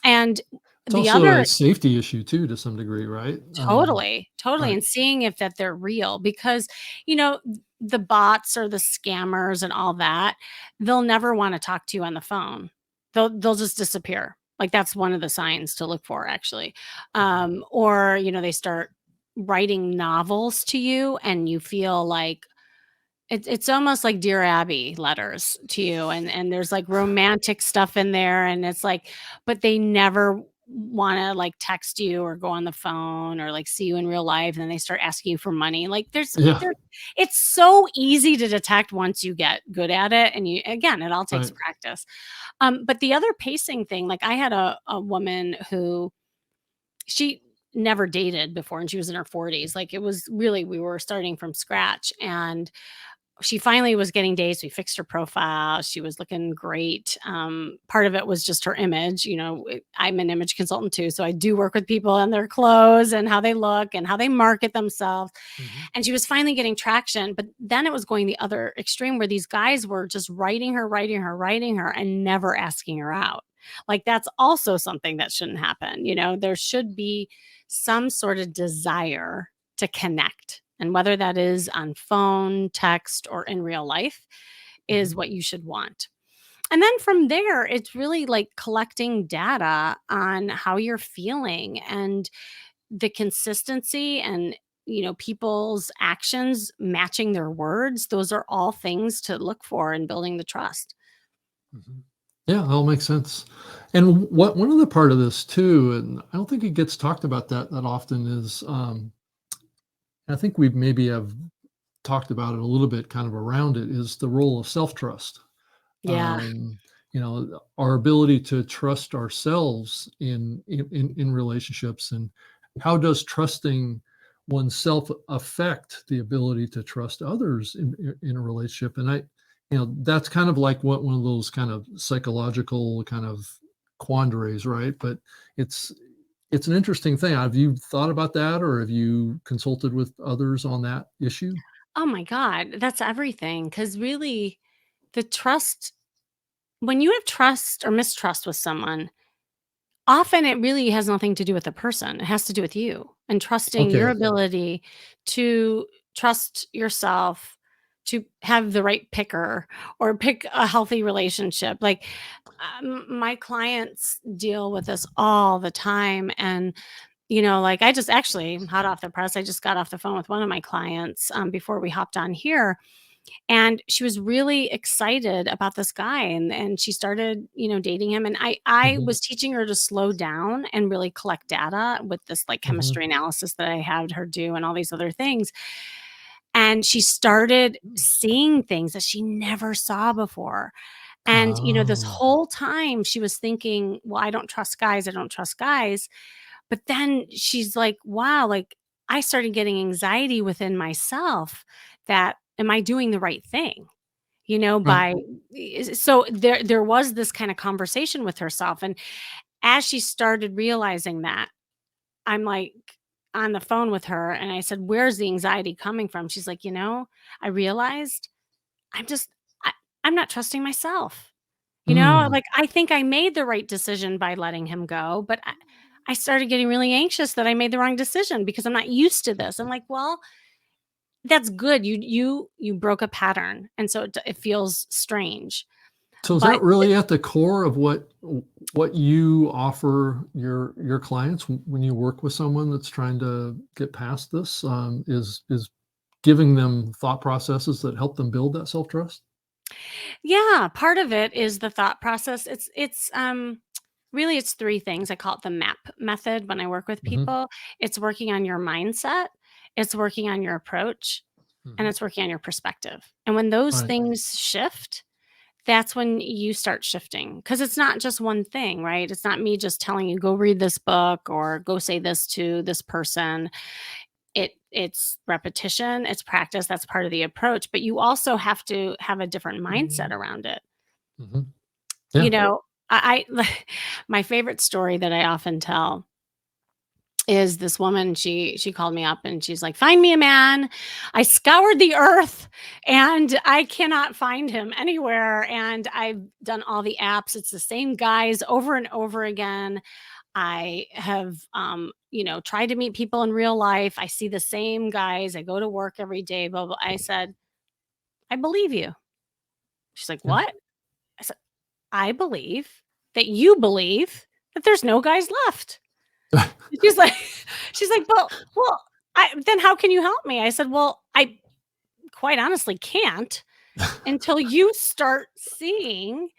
C: And
B: It's
C: the
B: also a
C: other
B: safety issue too, to some degree, right?
C: Totally, totally,
B: Right.
C: and seeing if that they're real because, the bots or the scammers and all that, they'll never wanna talk to you on the phone. They'll just disappear. Like, that's one of the signs to look for, actually.
B: Mhm.
C: Or, they start writing novels to you and you feel like it's almost like Dear Abby letters to you, and there's, like, romantic stuff in there, and it's like but they never wanna, like, text you or go on the phone or, like, see you in real life, and then they start asking you for money, like,
B: Yeah.
C: it's so easy to detect once you get good at it, and it all takes
B: Right.
C: practice. But the other pacing thing, like, I had a woman who she never dated before, and she was in her 40s, like, it was really we were starting from scratch, and she finally was getting dates. We fixed her profile. She was looking great. Part of it was just her image. I'm an image consultant too. So I do work with people and their clothes and how they look and how they market themselves.
B: Mhm.
C: And she was finally getting traction. But then it was going the other extreme where these guys were just writing her, writing her, writing her, and never asking her out. Like that's also something that shouldn't happen. There should be some sort of desire to connect. And whether that is on phone, text, or in real life is
B: Mhm.
C: what you should want. And then from there, it's really like collecting data on how you're feeling and the consistency and people's actions matching their words. Those are all things to look for in building the trust.
B: Mhm. Yeah, that all makes sense. And what one other part of this too, and I don't think it gets talked about that often is, I think we maybe have talked about it a little bit kind of around it, is the role of self-trust.
C: Yeah.
B: Um, our ability to trust ourselves in relationships, and how does trusting oneself affect the ability to trust others in a relationship? And that's kind of like what one of those kind of psychological kind of quandaries, right? But it's it's an interesting thing. Have you thought about that, or have you consulted with others on that issue?
C: Oh my God. That's everything. Because really, the trust, when you have trust or mistrust with someone, often it really has nothing to do with the person. It has to do with you and trusting your
B: Okay.
C: ability to trust yourself, to have the right picker or pick a healthy relationship. Like my clients deal with this all the time. And, like I just actually, hot off the press, I just got off the phone with one of my clients before we hopped on here, and she was really excited about this guy, and she started, dating him, and I
B: Mhm.
C: was teaching her to slow down and really collect data with this, like,
B: Mhm.
C: chemistry analysis that I had her do and all these other things, and she started seeing things that she never saw before, and, this
B: Oh.
C: whole time she was thinking, "Well, I don't trust guys, I don't trust guys," but then she's like, "Wow," like, I started getting anxiety within myself that, "Am I doing the right thing?"
B: Right.
C: By so there was this kind of conversation with herself, and as she started realizing that, I'm, like, on the phone with her, and I said, "Where's the anxiety coming from?" She's like, I realized I'm just I I'm not trusting myself."
B: Mm.
C: Like, I think I made the right decision by letting him go, but I started getting really anxious that I made the wrong decision because I'm not used to this. I'm like, "Well, that's good. You broke a pattern, and so it feels strange."
B: So is that
C: But
B: really at the core of what you offer your clients when you work with someone that's trying to get past this, is giving them thought processes that help them build that self-trust?
C: yeah, part of it is the thought process. It's really it's 3 things. I call it the MAP method when I work with
B: Mhm.
C: people. It's working on your mindset, it's working on your approach, and
B: Mhm.
C: it's working on your perspective. And when those
B: Right.
C: things shift, that's when you start shifting, because it's not just one thing, right? It's not me just telling you, "Go read this book," or "Go say this to this person." It's repetition, it's practice, that's part of the approach, but you also have to have a different mindset around it.
B: Mhm.
C: You
B: Yeah.
C: know, I my favorite story that I often tell is this woman. She called me up and she's like, "Find me a man. I scoured the earth and I cannot find him anywhere, and I've done all the apps. It's the same guys over and over again. I have tried to meet people in real life. I see the same guys. I go to work every day, blah blah." I said, "I believe you." She's like,
B: Yeah.
C: "What?" I said, "I believe that you believe that there's no guys left." She's like she's like, "Well, then how can you help me?" I said, "Well, I quite honestly can't until you start seeing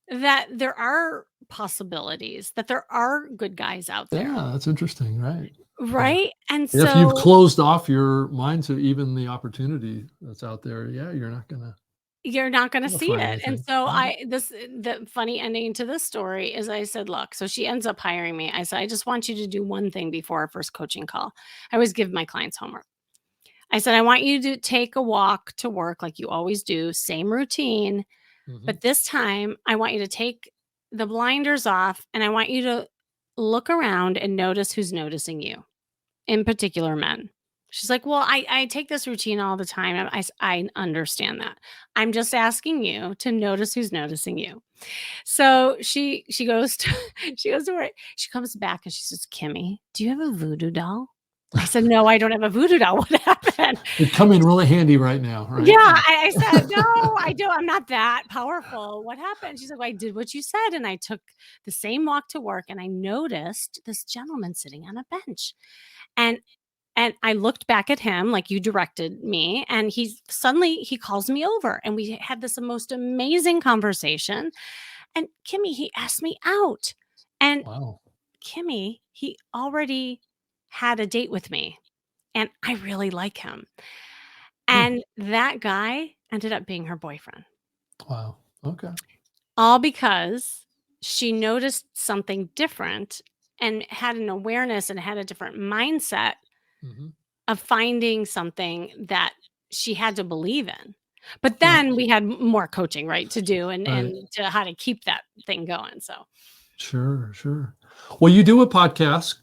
C: that there are possibilities, that there are good guys out there."
B: Yeah, that's interesting, right. Yeah.
C: Right? And
B: If you've
C: so
B: closed off your mind to even the opportunity that's out there, yeah, you're not
C: you're not gonna
B: gonna
C: see
B: find
C: it. And
B: anything.
C: so
B: Right.
C: the funny ending to this story is I said, "Look," so she ends up hiring me. I said, "I just want you to do one thing before our first coaching call." I always give my clients homework. I said, I want you to take a walk to work like you always do, same routine.
B: Mhm.
C: But this time, I want you to take the blinders off and I want you to look around and notice who's noticing you, in particular men. She's like, well, I take this routine all the time. I understand that. I'm just asking you to notice who's noticing you. So she goes to she goes to work. She comes back and she says, Kimmy, do you have a voodoo doll? I said, no, I don't have a voodoo doll. What happened?
B: It'd come in really handy right now,
C: Yeah,
B: right? Yeah.
C: I said, "No, I don't. I'm not that powerful. What happened?" She's like, "Well, I did what you said, and I took the same walk to work, and I noticed this gentleman sitting on a bench, and I looked back at him like you directed me, and he calls me over, and we had this most amazing conversation. And Kimmy, he asked me out, and
B: Wow.
C: Kimmy, he already had a date with me, and I really like him."
B: Hmm.
C: And that guy ended up being her boyfriend,
B: Wow. Okay.
C: all because she noticed something different and had an awareness and had a different mindset
B: Mhm.
C: of finding something that she had to believe in. But
B: Right.
C: then we had more coaching, right, to do and
B: Right.
C: to how to keep that thing going. So,
B: Sure, sure. Well, you do a podcast,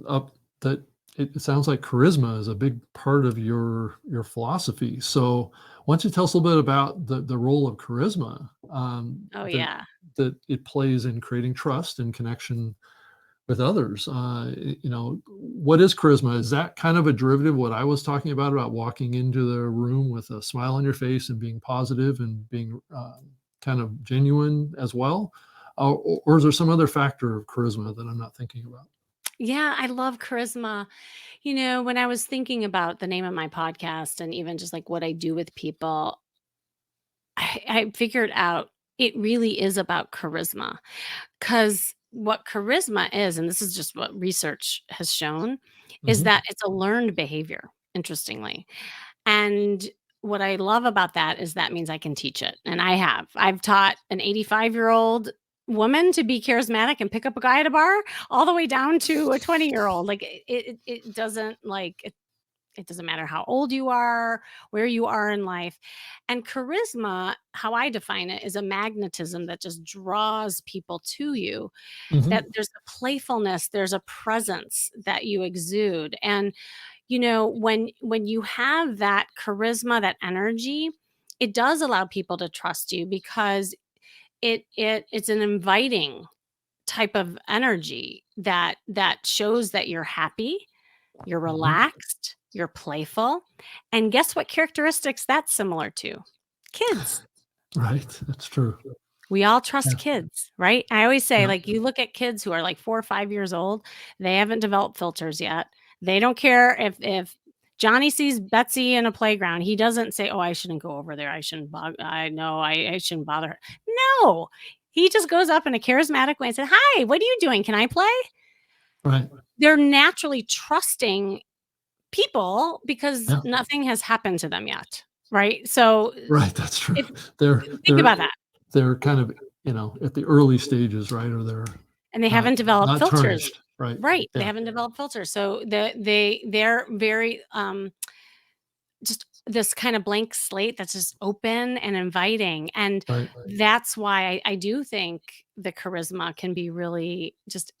B: up that it sounds like charisma is a big part of your philosophy. So why don't you tell us a little bit about the role of charisma,
C: oh
B: that
C: yeah.
B: it plays in creating trust and connection with others? What is charisma? Is that kind of a derivative of what I was talking about walking into the room with a smile on your face and being positive and being kind of genuine as well? Or is there some other factor of charisma that I'm not thinking about?
C: Yeah, I love charisma. When I was thinking about the name of my podcast and even just like what I do with people, I figured out it really is about charisma. Because what charisma is, and this is just what research has shown, is
B: Hmm.
C: that it's a learned behavior, interestingly. And what I love about that is that means I can teach it. And I have. I've taught an 85-year-old woman to be charismatic and pick up a guy at a bar all the way down to a 20-year-old. Like it doesn't it doesn't matter how old you are, where you are in life. And charisma, how I define it, is a magnetism that just draws people to you,
B: Hmm.
C: that there's a playfulness, there's a presence that you exude. And when you have that charisma, that energy, it does allow people to trust you because it's an inviting type of energy that shows that you're happy, you're
B: Hmm.
C: relaxed, you're playful. And guess what characteristics that's similar to? Kids.
B: Right. That's true.
C: We all
B: Yeah.
C: trust kids, right? I always say,
B: Yeah.
C: like, you look at kids who are like 4 or 5 years old, they haven't developed filters yet. They don't care if Johnny sees Betsy in a playground, he doesn't say, "Oh, I shouldn't go over there. I shouldn't bother. I know I shouldn't bother her." No, he just goes up in a charismatic way and said, "Hi, what are you doing? Can I play?"
B: Right.
C: They're naturally trusting people because
B: Yeah.
C: nothing has happened to them yet, right? So,
B: Right. That's true.
C: if
B: They're
C: think
B: they're
C: about that.
B: they're kind of, at the early stages, right? Or they're
C: And they
B: not
C: haven't developed
B: not
C: filters.
B: tarnished. Right.
C: Right, they
B: Yeah.
C: haven't developed filters. So, they're very, just this kind of blank slate that's just open and inviting, and
B: Right.
C: that's why I do think the charisma can be really just,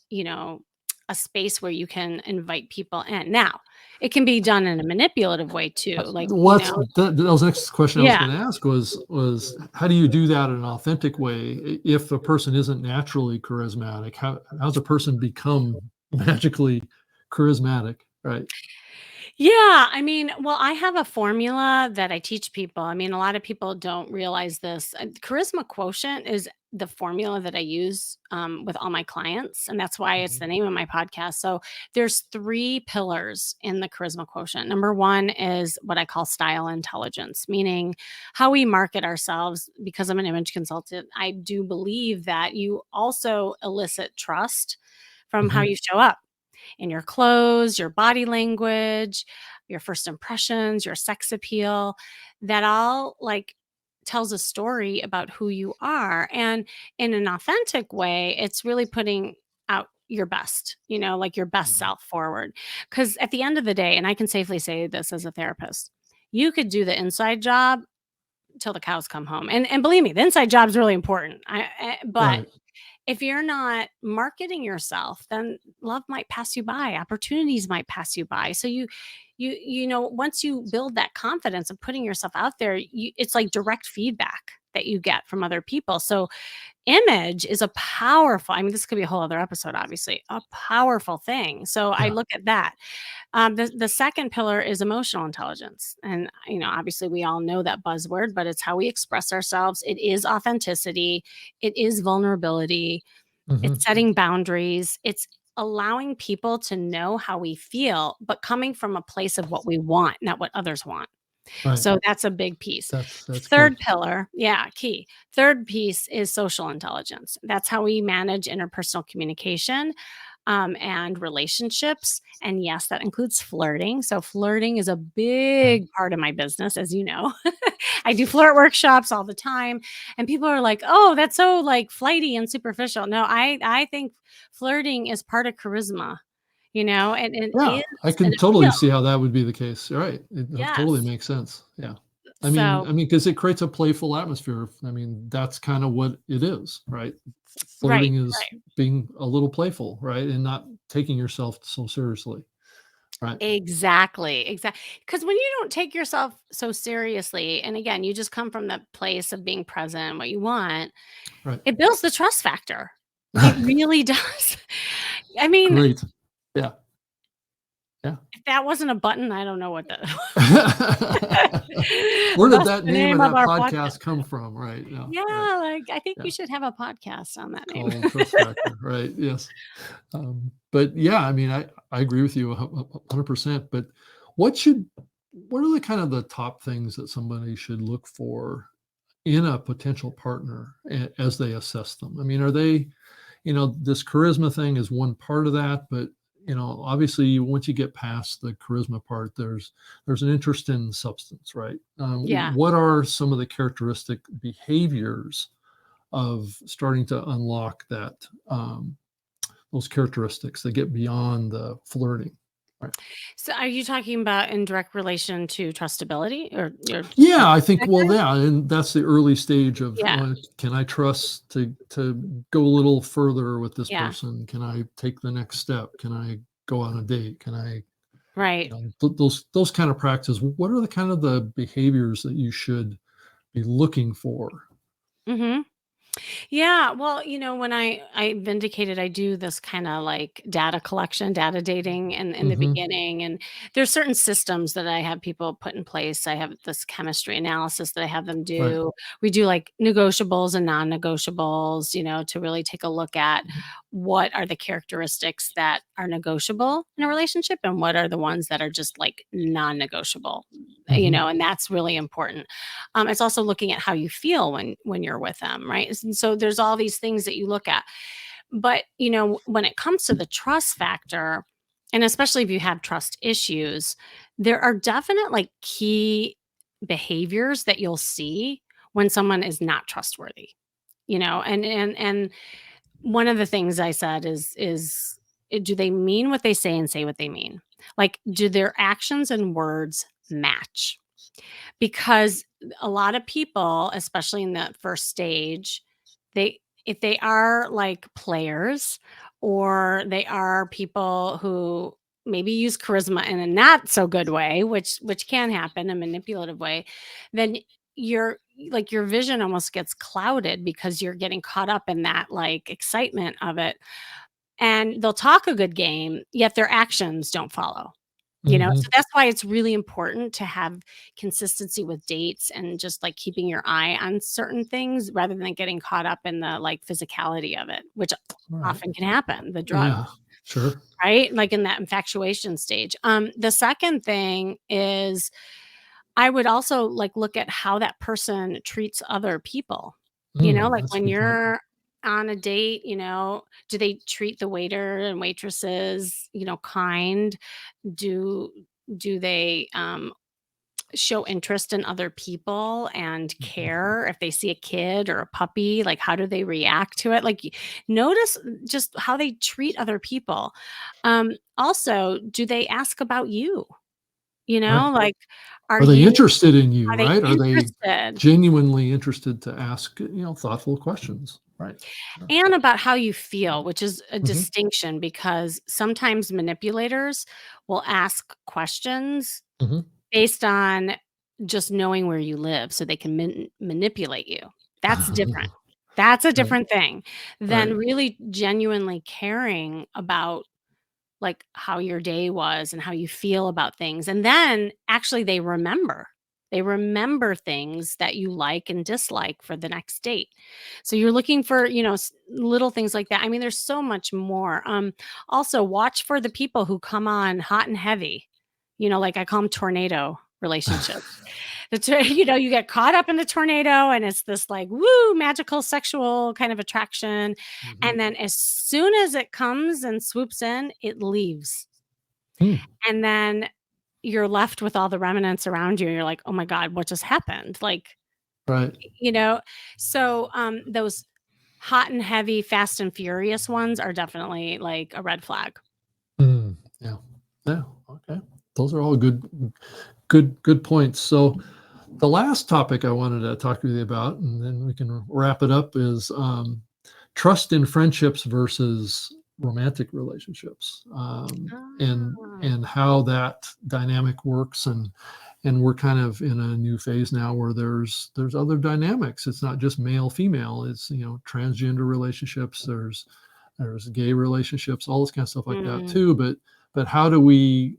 C: a space where you can invite people in. Now, it can be done in a manipulative way too, like,
B: What's that was the next question I was
C: yeah.
B: gonna ask was how do you do that in an authentic way if a person isn't naturally charismatic? How's a person become magically charismatic? Right.
C: Yeah, I mean, well, I have a formula that I teach people. I mean, a lot of people don't realize this. Charisma Quotient is the formula that I use with all my clients, and that's why it's
B: Mhm.
C: the name of my podcast. So there's three pillars in the Charisma Quotient. Number one is what I call style intelligence, meaning how we market ourselves. Because I'm an image consultant, I do believe that you also elicit trust from how
B: Mhm.
C: you show up in your clothes, your body language, your first impressions, your sex appeal, that all like tells a story about who you are. And in an authentic way, it's really putting out your best, like your best
B: Mhm.
C: self forward. Because at the end of the day, and I can safely say this as a therapist, you could do the inside job till the cows come home. And believe me, the inside job is really important. But
B: Right.
C: if you're not marketing yourself, then love might pass you by, opportunities might pass you by. So once you build that confidence of putting yourself out there, it's like direct feedback that you get from other people. So image is a powerful, I mean, this could be a whole other episode, obviously, a powerful thing. So I
B: Yeah.
C: look at that. The second pillar is emotional intelligence. And, obviously we all know that buzzword, but it's how we express ourselves. It is authenticity. It is vulnerability.
B: Mhm.
C: It's setting boundaries. It's allowing people to know how we feel, but coming from a place of what we want, not what others want.
B: Right.
C: So that's a big piece.
B: That's key.
C: Third pillar, yeah, key. Third piece is social intelligence. That's how we manage interpersonal communication and relationships. And yes, that includes flirting. So flirting is a
B: Yeah.
C: big part of my business, as you know. I do flirt workshops all the time, and people are like, "Oh, that's so like flighty and superficial." No, I think flirting is part of charisma, and it
B: Yeah,
C: is
B: I
C: an
B: can
C: appeal.
B: totally see how that would be the case. You're right. It totally
C: Yes.
B: makes sense. Yeah.
C: So
B: Because it creates a playful atmosphere. I mean, that's kind of what it is, right?
C: right,
B: Flirting is
C: right.
B: being a little playful, right? And not taking yourself so seriously, right?
C: Exactly, exactly. Because when you don't take yourself so seriously, and again, you just come from the place of being present, what you want,
B: Right.
C: it builds the trust factor. It really does. I mean,
B: Great. Yeah. Yeah.
C: if that wasn't a button, I don't know what the
B: Where did
C: Thus
B: that
C: the
B: name
C: name
B: of
C: of
B: that
C: our podcast.
B: podcast come from? Right. Yeah. Right.
C: Yeah, like, I think
B: Yeah.
C: you should have a podcast on that name.
B: Called Trust Factor. Right. Yes. But yeah, I agree with you 100%. But what should what are the kind of the top things that somebody should look for in a potential partner as they assess them? I mean, are they, this charisma thing is one part of that, but obviously once you get past the charisma part, there's an interest in substance, right?
C: Yeah.
B: What are some of the characteristic behaviors of starting to unlock those characteristics that get beyond the flirting? Right.
C: So are you talking about in direct relation to trustability or
B: Yeah,
C: trust
B: I think, well,
C: factor?
B: yeah, and that's the early stage of,
C: Yeah,
B: can I trust to go a little further with this
C: yeah,
B: person? Can I take the next step? Can I go on a date? Can I,
C: right.
B: those kind of practices? What are the kind of the behaviors that you should be looking for?
C: Mhm. Yeah, well, when I vindicated, I do this kind of like data collection, data dating in the
B: Hmm.
C: beginning, and there's certain systems that I have people put in place. I have this chemistry analysis that I have them
B: Right.
C: do. We do like negotiables and non-negotiables, to really take a look at what are the characteristics that are negotiable in a relationship and what are the ones that are just like non-negotiable,
B: Hmm.
C: and that's really important. It's also looking at how you feel when you're with them, right? And so there's all these things that you look at. But when it comes to the trust factor, and especially if you have trust issues, there are definite like key behaviors that you'll see when someone is not trustworthy. And one of the things I said is do they mean what they say and say what they mean? Like, do their actions and words match? Because a lot of people, especially in that first stage, they if they are like players or they are people who maybe use charisma in a not so good way, which can happen, a manipulative way, then your your vision almost gets clouded because you're getting caught up in that like excitement of it, and they'll talk a good game yet their actions don't follow.
B: Hmm.
C: So that's why it's really important to have consistency with dates and just like keeping your eye on certain things rather than getting caught up in the like physicality of it, which
B: Right.
C: often can happen, the drug,
B: Yeah. Sure.
C: right? Like in that infatuation stage. The second thing is I would also like look at how that person treats other people. Like
B: That's a
C: when
B: good point.
C: you're on a date, do they treat the waiter and waitresses, kind? Do do they show interest in other people and
B: Mhm.
C: care. If they see a kid or a puppy, like, how do they react to it? Like, notice just how they treat other people. Also, do they ask about you?
B: Right.
C: Like,
B: Are they interested in you,
C: are they
B: right? Are they
C: interested?
B: genuinely interested to ask, thoughtful questions? Right. Sure.
C: And about how you feel, which is a
B: Mhm.
C: distinction because sometimes manipulators will ask questions
B: Mhm.
C: based on just knowing where you live so they can manipulate you. That's different. That's a
B: Right,
C: different thing than
B: right.
C: really genuinely caring about, like, how your day was and how you feel about things, and then actually they remember. They remember things that you like and dislike for the next date. So you're looking for, little things like that. I mean, there's so much more. Also watch for the people who come on hot and heavy. Like I call them tornado relationships. You get caught up in the tornado and it's this like woo magical sexual kind of attraction,
B: Mhm.
C: and then as soon as it comes and swoops in, it leaves.
B: Hmm.
C: And then you're left with all the remnants around you and you're like, "Oh my god, what just happened?" Like,
B: Right.
C: you know? So, those hot and heavy, fast and furious ones are definitely like a red flag.
B: Mm. Yeah. Yeah, okay. Those are all good points. So, the last topic I wanted to talk to you about, and then we can wrap it up, is, trust in friendships versus romantic relationships,
C: Ah.
B: and how that dynamic works, and we're kind of in a new phase now where there's other dynamics. It's not just male female. It's transgender relationships. There's gay relationships, all this kind of stuff like that
C: Mm,
B: too. But how do we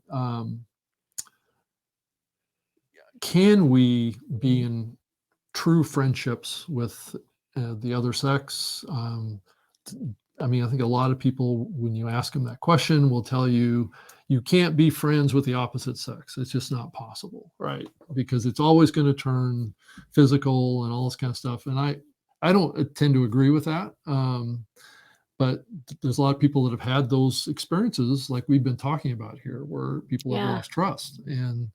B: can we be in true friendships with the other sex? I mean, I think a lot of people, when you ask them that question, will tell you you can't be friends with the opposite sex. It's just not possible, right? Because it's always going to turn physical and all this kind of stuff. And I don't tend to agree with that. But there's a lot of people that have had those experiences, like we've been talking about here, where people have
C: yeah.
B: lost trust, and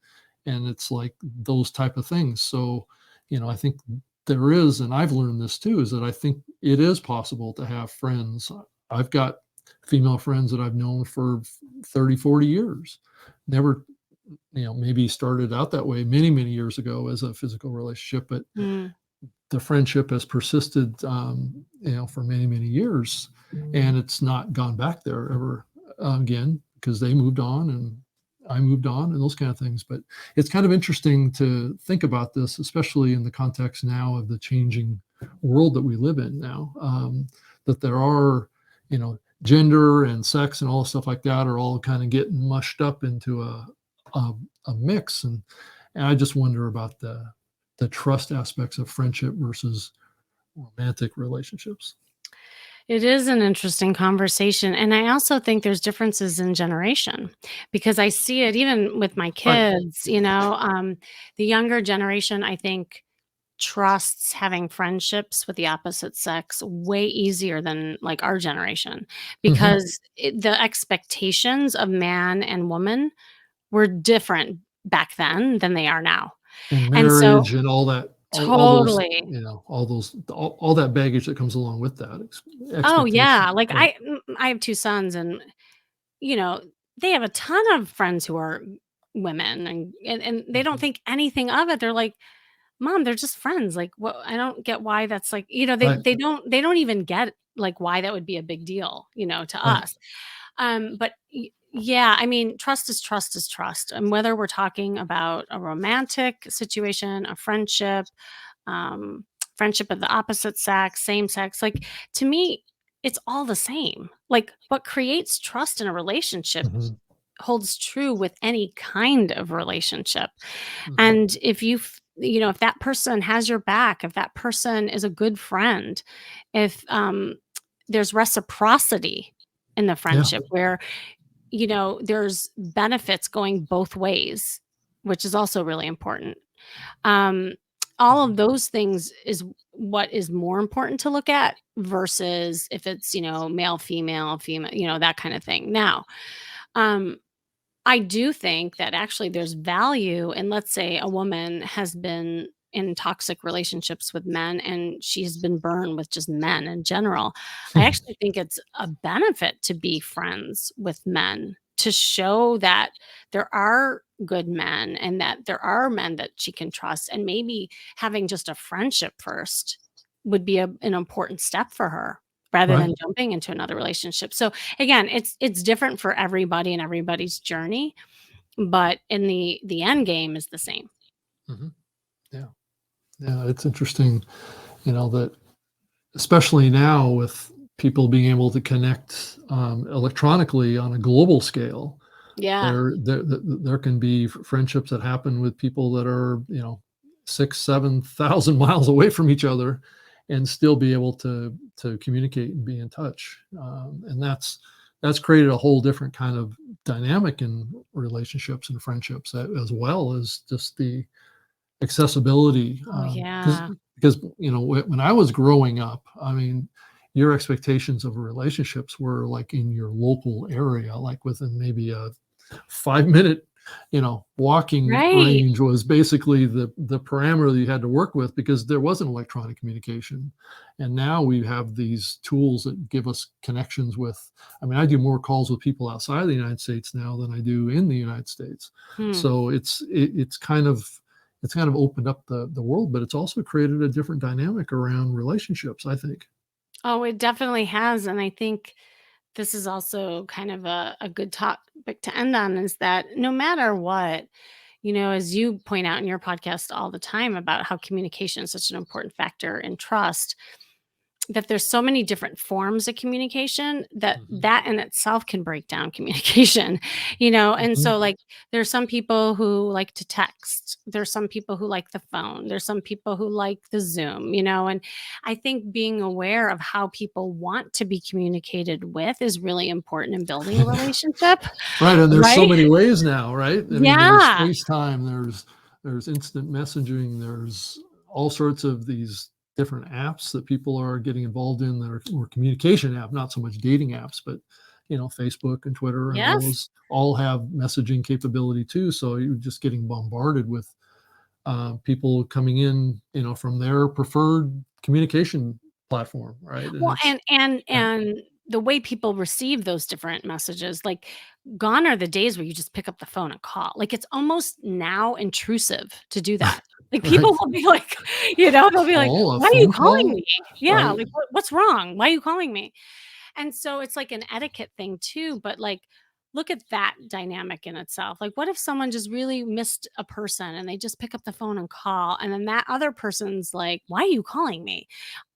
B: it's like those type of things. So, I think there is, and I've learned this too, is that I think it is possible to have friends. I've got female friends that I've known for 30, 40 years. Never, maybe started out that way many, many years ago as a physical relationship, but
C: Mm,
B: the friendship has persisted, for many, many years, and it's not gone back there ever again because they moved on and I moved on and those kind of things. But it's kind of interesting to think about this, especially in the context now of the changing world that we live in now. That there are, gender and sex and all stuff like that are all kind of getting mushed up into a, a mix, and I just wonder about the trust aspects of friendship versus romantic relationships.
C: it is an interesting conversation, and I also think there's differences in generation because I see it even with my
B: Right.
C: kids, the younger generation, I think, trusts having friendships with the opposite sex way easier than, like, our generation
B: Mhm.
C: because the expectations of man and woman were different back then than they are now,
B: And
C: and so
B: marriage and all that, all those,
C: totally.
B: all that baggage that comes along with that
C: Oh,
B: expectation.
C: yeah, like,
B: Right.
C: I have 2 sons and, you know, they have a ton of friends who are women and they don't
B: Mhm.
C: think anything of it. They're like, "Mom, they're just friends." Like, what I don't get why that's like,
B: Right.
C: they don't even get, like, why that would be a big deal, to
B: Right.
C: us. But yeah, I mean, trust is trust. And whether we're talking about a romantic situation, a friendship, um, friendship of the opposite sex, same sex, like to me, it's all the same. Like what creates trust in a relationship
B: Mhm.
C: holds true with any kind of relationship.
B: Mhm.
C: And if that person has your back, if that person is a good friend, if there's reciprocity in the
B: Yeah.
C: friendship where there's benefits going both ways, which is also really important. Um, all of
B: Mhm.
C: those things is what is more important to look at versus if it's, male, female, female, that kind of thing. Now, um, I do think that actually there's value in, let's say, a woman has been in toxic relationships with men and she's been burned with just men in general. I actually think it's a benefit to be friends with men, to show that there are good men and that there are men that she can trust. And maybe having just a friendship first would be an important step for her rather
B: Right.
C: than jumping into another relationship. So again, it's different for everybody and everybody's journey, but in the end game is the same.
B: Mhm. Yeah. Yeah. It's interesting, that especially now with people being able to connect electronically on a global scale,
C: Yeah.
B: there can be friendships that happen with people that are 6 7,000 miles away from each other, and still be able to communicate and be in touch, and that's created a whole different kind of dynamic in relationships and friendships, as well as just the accessibility,
C: Oh,
B: because
C: yeah.
B: when I was growing up, I mean, your expectations of relationships were like in your local area, like within maybe a 5 minute, walking
C: Right.
B: range was basically the parameter that you had to work with, because there wasn't electronic communication. And now we have these tools that give us connections with. I mean, I do more calls with people outside of the United States now than I do in the United States.
C: Hmm.
B: So it's kind of opened up the world, but it's also created a different dynamic around relationships, I think.
C: Oh, it definitely has, and I think this is also kind of a good topic to end on, is that no matter what, as you point out in your podcast all the time about how communication is such an important factor in trust, that there's so many different forms of communication that
B: Mhm.
C: that in itself can break down communication, and
B: Mhm.
C: so like there's some people who like to text, there's some people who like the phone, there's some people who like the Zoom, and I think being aware of how people want to be communicated with is really important in building a relationship.
B: Right, and there's so
C: Right.
B: many ways now, right? I mean, there's
C: Yeah.
B: FaceTime, there's instant messaging, there's all sorts of these different apps that people are getting involved in, that are or communication app, not so much dating apps, but Facebook and Twitter and all
C: Yes.
B: those all have messaging capability too. So you're just getting bombarded with people coming in, from their preferred communication platform, right? And
C: Well,
B: it's yeah.
C: and the way people receive those different messages, like, gone are the days where you just pick up the phone and call. Like, it's almost now intrusive to do that. Like,
B: Right.
C: people will be like, they'll be like,
B: Call, a
C: "Why are you
B: phone
C: calling
B: call,
C: me?" Yeah,
B: right?
C: like, "What's wrong? Why are you calling me?" And so it's like an etiquette thing too, but, like, look at that dynamic in itself. Like, what if someone just really missed a person and they just pick up the phone and call, and then that other person's like, "Why are you calling me?"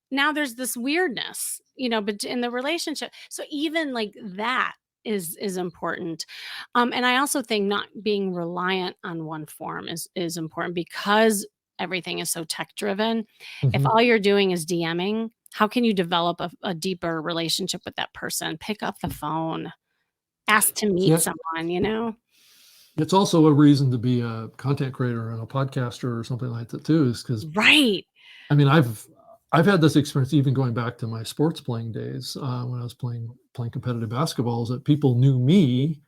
C: Now there's this weirdness, but in the relationship, so even like that is important. And I also think not being reliant on one form is important, because everything is so tech driven. If
B: Mhm.
C: all you're doing is DMing, how can you develop a deeper relationship with that person? Pick up the phone, ask to meet
B: Yeah,
C: someone.
B: it's also a reason to be a content creator and a podcaster or something like that too, is because
C: Right.
B: I mean, I've had this experience even going back to my sports playing days, when I was playing competitive basketball, is that people knew me,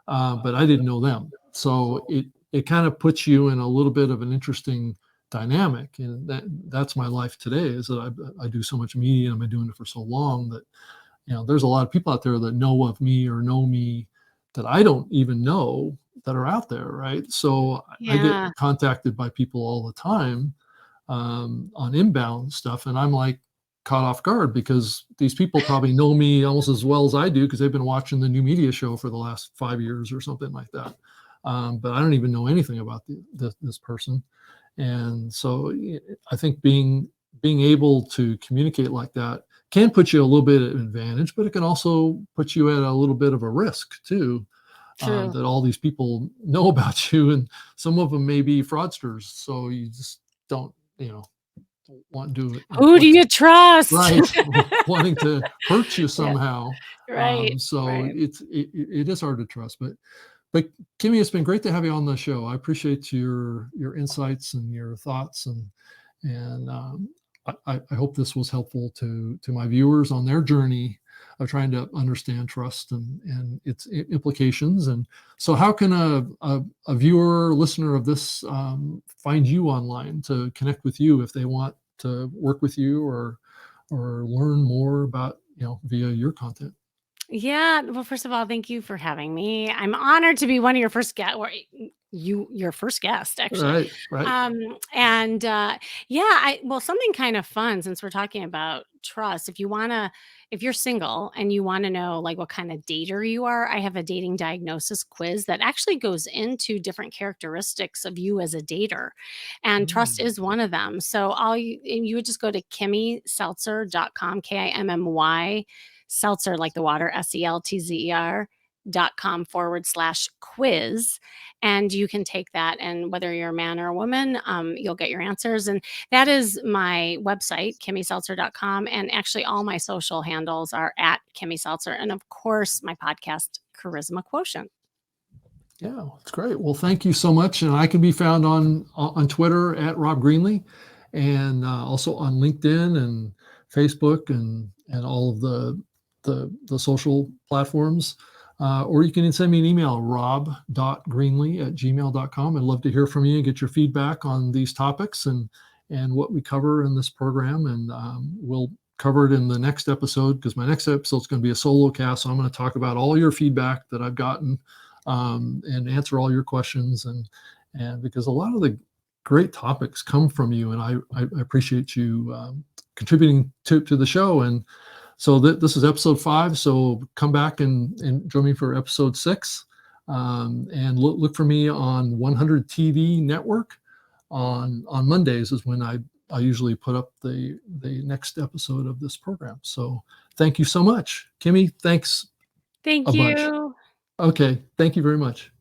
B: but I didn't know them. So it kind of puts you in a little bit of an interesting dynamic, and that's my life today. Is that I do so much media, and I've been doing it for so long that there's a lot of people out there that know of me or know me that I don't even know, that are out there, right? So I get
C: Yeah.
B: contacted by people all the time, on inbound stuff, and I'm like caught off guard, because these people probably know me almost as well as I do, because they've been watching the new media show for the last 5 years or something like that. But I don't even know anything about this person, and so I think being able to communicate like that can put you a little bit at an advantage, but it can also put you at a little bit of a risk too.
C: True.
B: That all these people know about you, and some of them may be fraudsters. So you just don't, want to do it
C: Who do you trust?
B: right, wanting to hurt you
C: Yeah.
B: somehow.
C: Right.
B: So
C: Right.
B: it is hard to trust. But Kimmy, it's been great to have you on the show. I appreciate your insights and your thoughts, and I hope this was helpful to my viewers on their journey trying to understand trust and its implications. And so how can a viewer, listener of this find you online to connect with you if they want to work with you or learn more about, via your content?
C: Yeah. Well, first of all, thank you for having me. I'm honored to be one of your first guest, or your first guest, actually.
B: Right, right.
C: And yeah, well, something kind of fun since we're talking about trust. If you're single and you want to know like what kind of dater you are, I have a dating diagnosis quiz that actually goes into different characteristics of you as a dater, and trust
B: Mm.
C: is one of them. So you would just go to KimmySeltzer.com, KIMMY Seltzer, like the water, SelTzer.com/quiz. And you can take that. And whether you're a man or a woman, you'll get your answers. And that is my website, KimmySeltzer.com. And actually, all my social handles are at Kimmy Seltzer. And of course, my podcast, Charisma Quotient.
B: Yeah, that's great. Well, thank you so much. And I can be found on Twitter at Rob Greenlee, and also on LinkedIn and Facebook and all of the social platforms. Or you can send me an email, rob.greenlee@gmail.com. I'd love to hear from you and get your feedback on these topics and what we cover in this program. And we'll cover it in the next episode, because my next episode is going to be a solo cast. So I'm going to talk about all your feedback that I've gotten and answer all your questions. And because a lot of the great topics come from you, and I appreciate you contributing to the show. And so this is episode 5. So come back and join me for episode 6. And look for me on 100 TV Network on Mondays is when I usually put up the next episode of this program. So thank you so much, Kimmy. Thanks
C: Thank
B: a bunch.
C: you.
B: Okay, thank you very much.